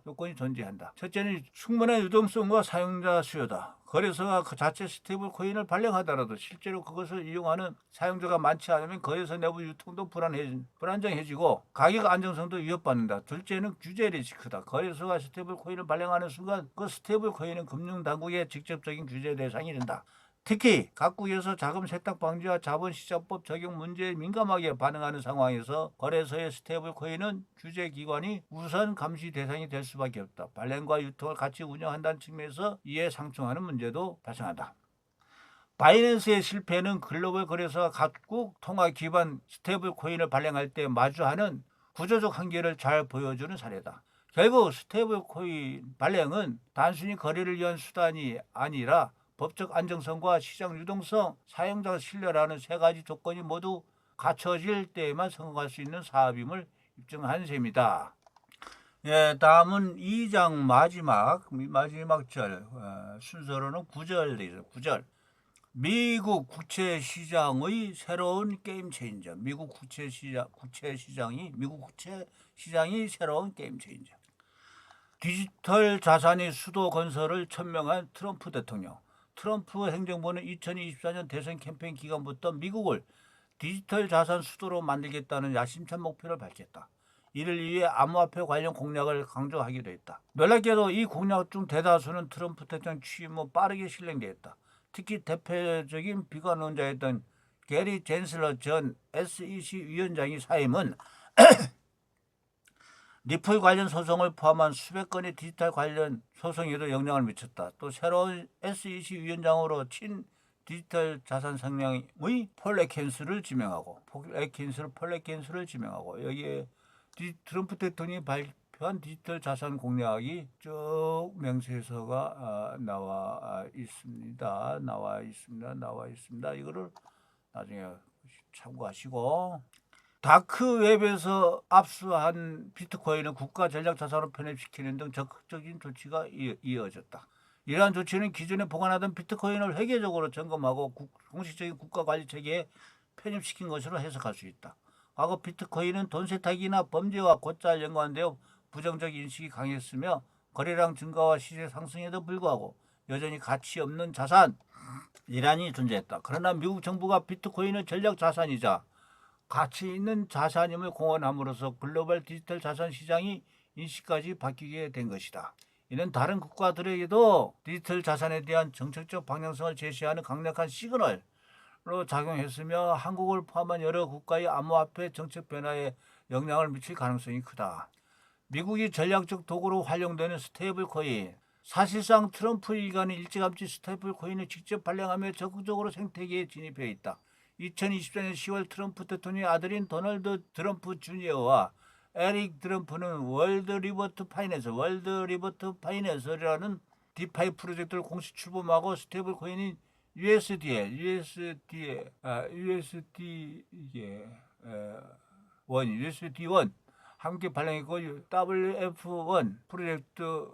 요건이 존재한다. 첫째는 충분한 유동성과 사용자 수요다. 거래소가 그 자체 스테이블 코인을 발행하더라도 실제로 그것을 이용하는 사용자가 많지 않으면 거래소 내부 유통도 불안정해지고 가격 안정성도 위협받는다. 둘째는 규제 리스크다. 거래소가 스테이블 코인을 발행하는 순간 그 스테이블 코인은 금융당국의 직접적인 규제 대상이 된다. 특히 각국에서 자금 세탁 방지와 자본시장법 적용 문제에 민감하게 반응하는 상황에서 거래소의 스테이블 코인은 규제기관이 우선 감시 대상이 될 수밖에 없다. 발행과 유통을 같이 운영한다는 측면에서 이에 상충하는 문제도 발생한다. 바이낸스의 실패는 글로벌 거래소가 각국 통화 기반 스테이블 코인을 발행할 때 마주하는 구조적 한계를 잘 보여주는 사례다. 결국 스테이블 코인 발행은 단순히 거래를 위한 수단이 아니라 법적 안정성과 시장 유동성, 사용자 신뢰라는 세 가지 조건이 모두 갖춰질 때에만 성공할 수 있는 사업임을 입증한 셈이다. 예, 다음은 2장 마지막 절 순서로는 9절 되죠. 9절. 미국 국채 시장의 새로운 게임 체인저. 미국 국채 시장이 새로운 게임 체인저. 디지털 자산의 수도 건설을 천명한 트럼프 대통령. 트럼프 행정부는 2024년 대선 캠페인 기간부터 미국을 디지털 자산 수도로 만들겠다는 야심찬 목표를 밝혔다. 이를 위해 암호화폐 관련 공약을 강조하기도 했다. 놀랍게도 이 공약 중 대다수는 트럼프 대통령 취임 후 빠르게 실행되었다. 특히 대표적인 비관론자였던 게리 젠슬러 전 SEC 위원장의 사임은 리플 관련 소송을 포함한 수백 건의 디지털 관련 소송에도 영향을 미쳤다. 또 새로운 SEC 위원장으로 친 디지털 자산 성향의 폴 애킨스를 지명하고 여기에 트럼프 대통령이 발표한 디지털 자산 공약이 쭉 명세서가 나와 있습니다. 이거를 나중에 참고하시고. 다크웹에서 압수한 비트코인을 국가 전략 자산으로 편입시키는 등 적극적인 조치가 이어졌다. 이러한 조치는 기존에 보관하던 비트코인을 회계적으로 점검하고 공식적인 국가 관리 체계에 편입시킨 것으로 해석할 수 있다. 과거 비트코인은 돈 세탁이나 범죄와 곧잘 연관되어 부정적 인식이 강했으며 거래량 증가와 시세 상승에도 불구하고 여전히 가치 없는 자산이란이 존재했다. 그러나 미국 정부가 비트코인을 전략 자산이자 가치 있는 자산임을 공언함으로써 글로벌 디지털 자산 시장이 인식까지 바뀌게 된 것이다. 이는 다른 국가들에게도 디지털 자산에 대한 정책적 방향성을 제시하는 강력한 시그널로 작용했으며 한국을 포함한 여러 국가의 암호화폐 정책 변화에 영향을 미칠 가능성이 크다. 미국이 전략적 도구로 활용되는 스테이블 코인. 사실상 트럼프 일가는 일찌감치 스테이블 코인을 직접 발행하며 적극적으로 생태계에 진입해 있다. 2024년 10월 트럼프 대통령의 아들인 도널드 트럼프 주니어와 에릭 트럼프는 월드 리버트 파이낸스라는 디파이 프로젝트를 공식 출범하고 스테이블 코인인 USD1 함께 발행했고 WF1 프로젝트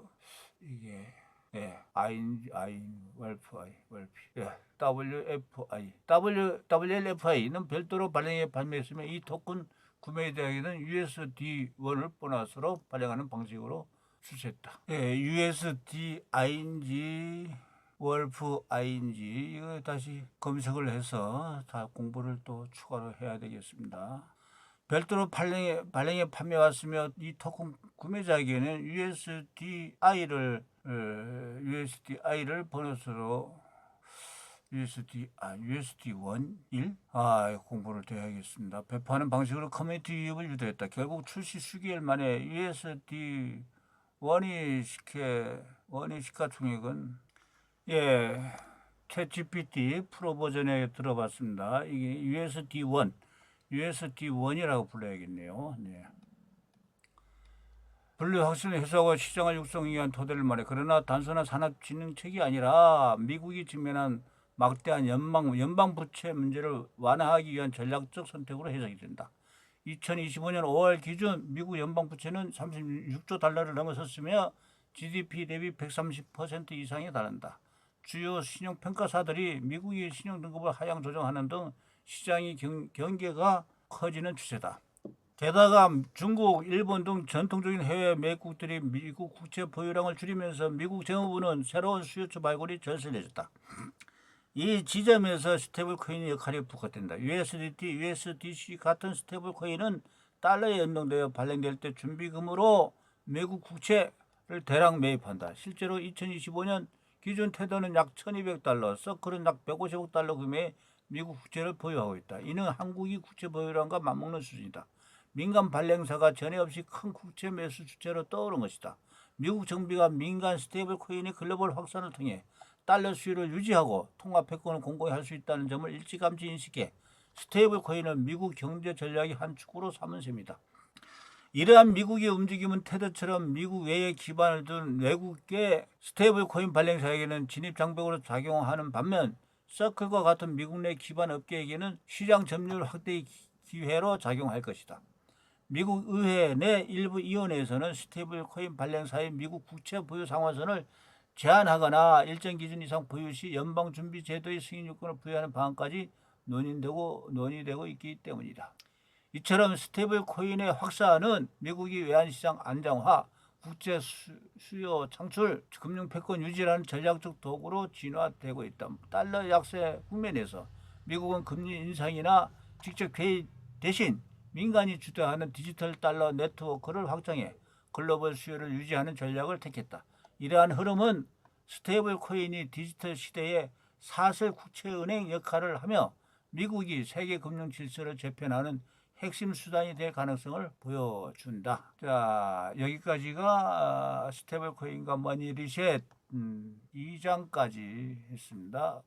WLFI는 별도로 발매했으며 이 토큰 구매 대상에는 USD1을 보너스로 발행하는 방식으로 출시했다. USD 월프 ING 이거 다시 검색을 해서 다 공부를 또 추가로 해야 되겠습니다. 별도로 발행에 판매왔으며 이 토큰 구매자에게는 USDI를 보너스로 USD1 공부를 더 해야겠습니다. 배포하는 방식으로 커뮤니티 유입을 유도했다. 결국 출시 수개월 만에 USD1이 시가총액은 챗GPT 프로 버전에 들어봤습니다. 이게 USD1이라고 불러야겠네요. 분류 확실히 해소하고 시장을 육성하기 위한 토대를 말해. 그러나 단순한 산업진흥책이 아니라 미국이 직면한 막대한 연방 부채 문제를 완화하기 위한 전략적 선택으로 해석이 된다. 2025년 5월 기준 미국 연방 부채는 36조 달러를 넘어섰으며 GDP 대비 130% 이상에 달한다. 주요 신용평가사들이 미국의 신용 등급을 하향 조정하는 등 시장의 경계가 커지는 추세다. 게다가 중국, 일본 등 전통적인 해외 매국들이 미국 국채 보유량을 줄이면서 미국 정부는 새로운 수요처 발굴이 절실해졌다. 이 지점에서 스테이블 코인의 역할이 부각된다. USDC 같은 스테이블 코인은 달러에 연동되어 발행될 때 준비금으로 미국 국채를 대량 매입한다. 실제로 2025년 기준 테더는 약 1200달러, 서클은 약 150억 달러 금액의 미국 국채를 보유하고 있다. 이는 한국이 국채 보유량과 맞먹는 수준이다. 민간 발행사가 전에 없이 큰 국채 매수 주체로 떠오른 것이다. 미국 정부가 민간 스테이블 코인의 글로벌 확산을 통해 달러 수요를 유지하고 통화 패권을 공고히 할 수 있다는 점을 일찌감치 인식해 스테이블 코인은 미국 경제 전략의 한 축으로 삼은 셈이다. 이러한 미국의 움직임은 테더처럼 미국 외에 기반을 둔 외국계 스테이블 코인 발행사에게는 진입 장벽으로 작용하는 반면 서클과 같은 미국 내 기반 업계에게는 시장 점유율 확대의 기회로 작용할 것이다. 미국 의회 내 일부 위원회에서는 스테이블 코인 발행사의 미국 국채 보유 상환선을 제한하거나 일정 기준 이상 보유 시 연방준비제도의 승인요건을 부여하는 방안까지 논의되고 있기 때문이다. 이처럼 스테이블 코인의 확산은 미국의 외환시장 안정화, 국제 수요 창출, 금융 패권 유지라는 전략적 도구로 진화되고 있다. 달러 약세 국면에서 미국은 금리 인상이나 직접 개입 대신 민간이 주도하는 디지털 달러 네트워크를 확장해 글로벌 수요를 유지하는 전략을 택했다. 이러한 흐름은 스테이블 코인이 디지털 시대의 사설 국채은행 역할을 하며 미국이 세계 금융 질서를 재편하는 핵심 수단이 될 가능성을 보여준다. 자, 여기까지가 스테이블 코인과 머니 리셋 2장까지 했습니다.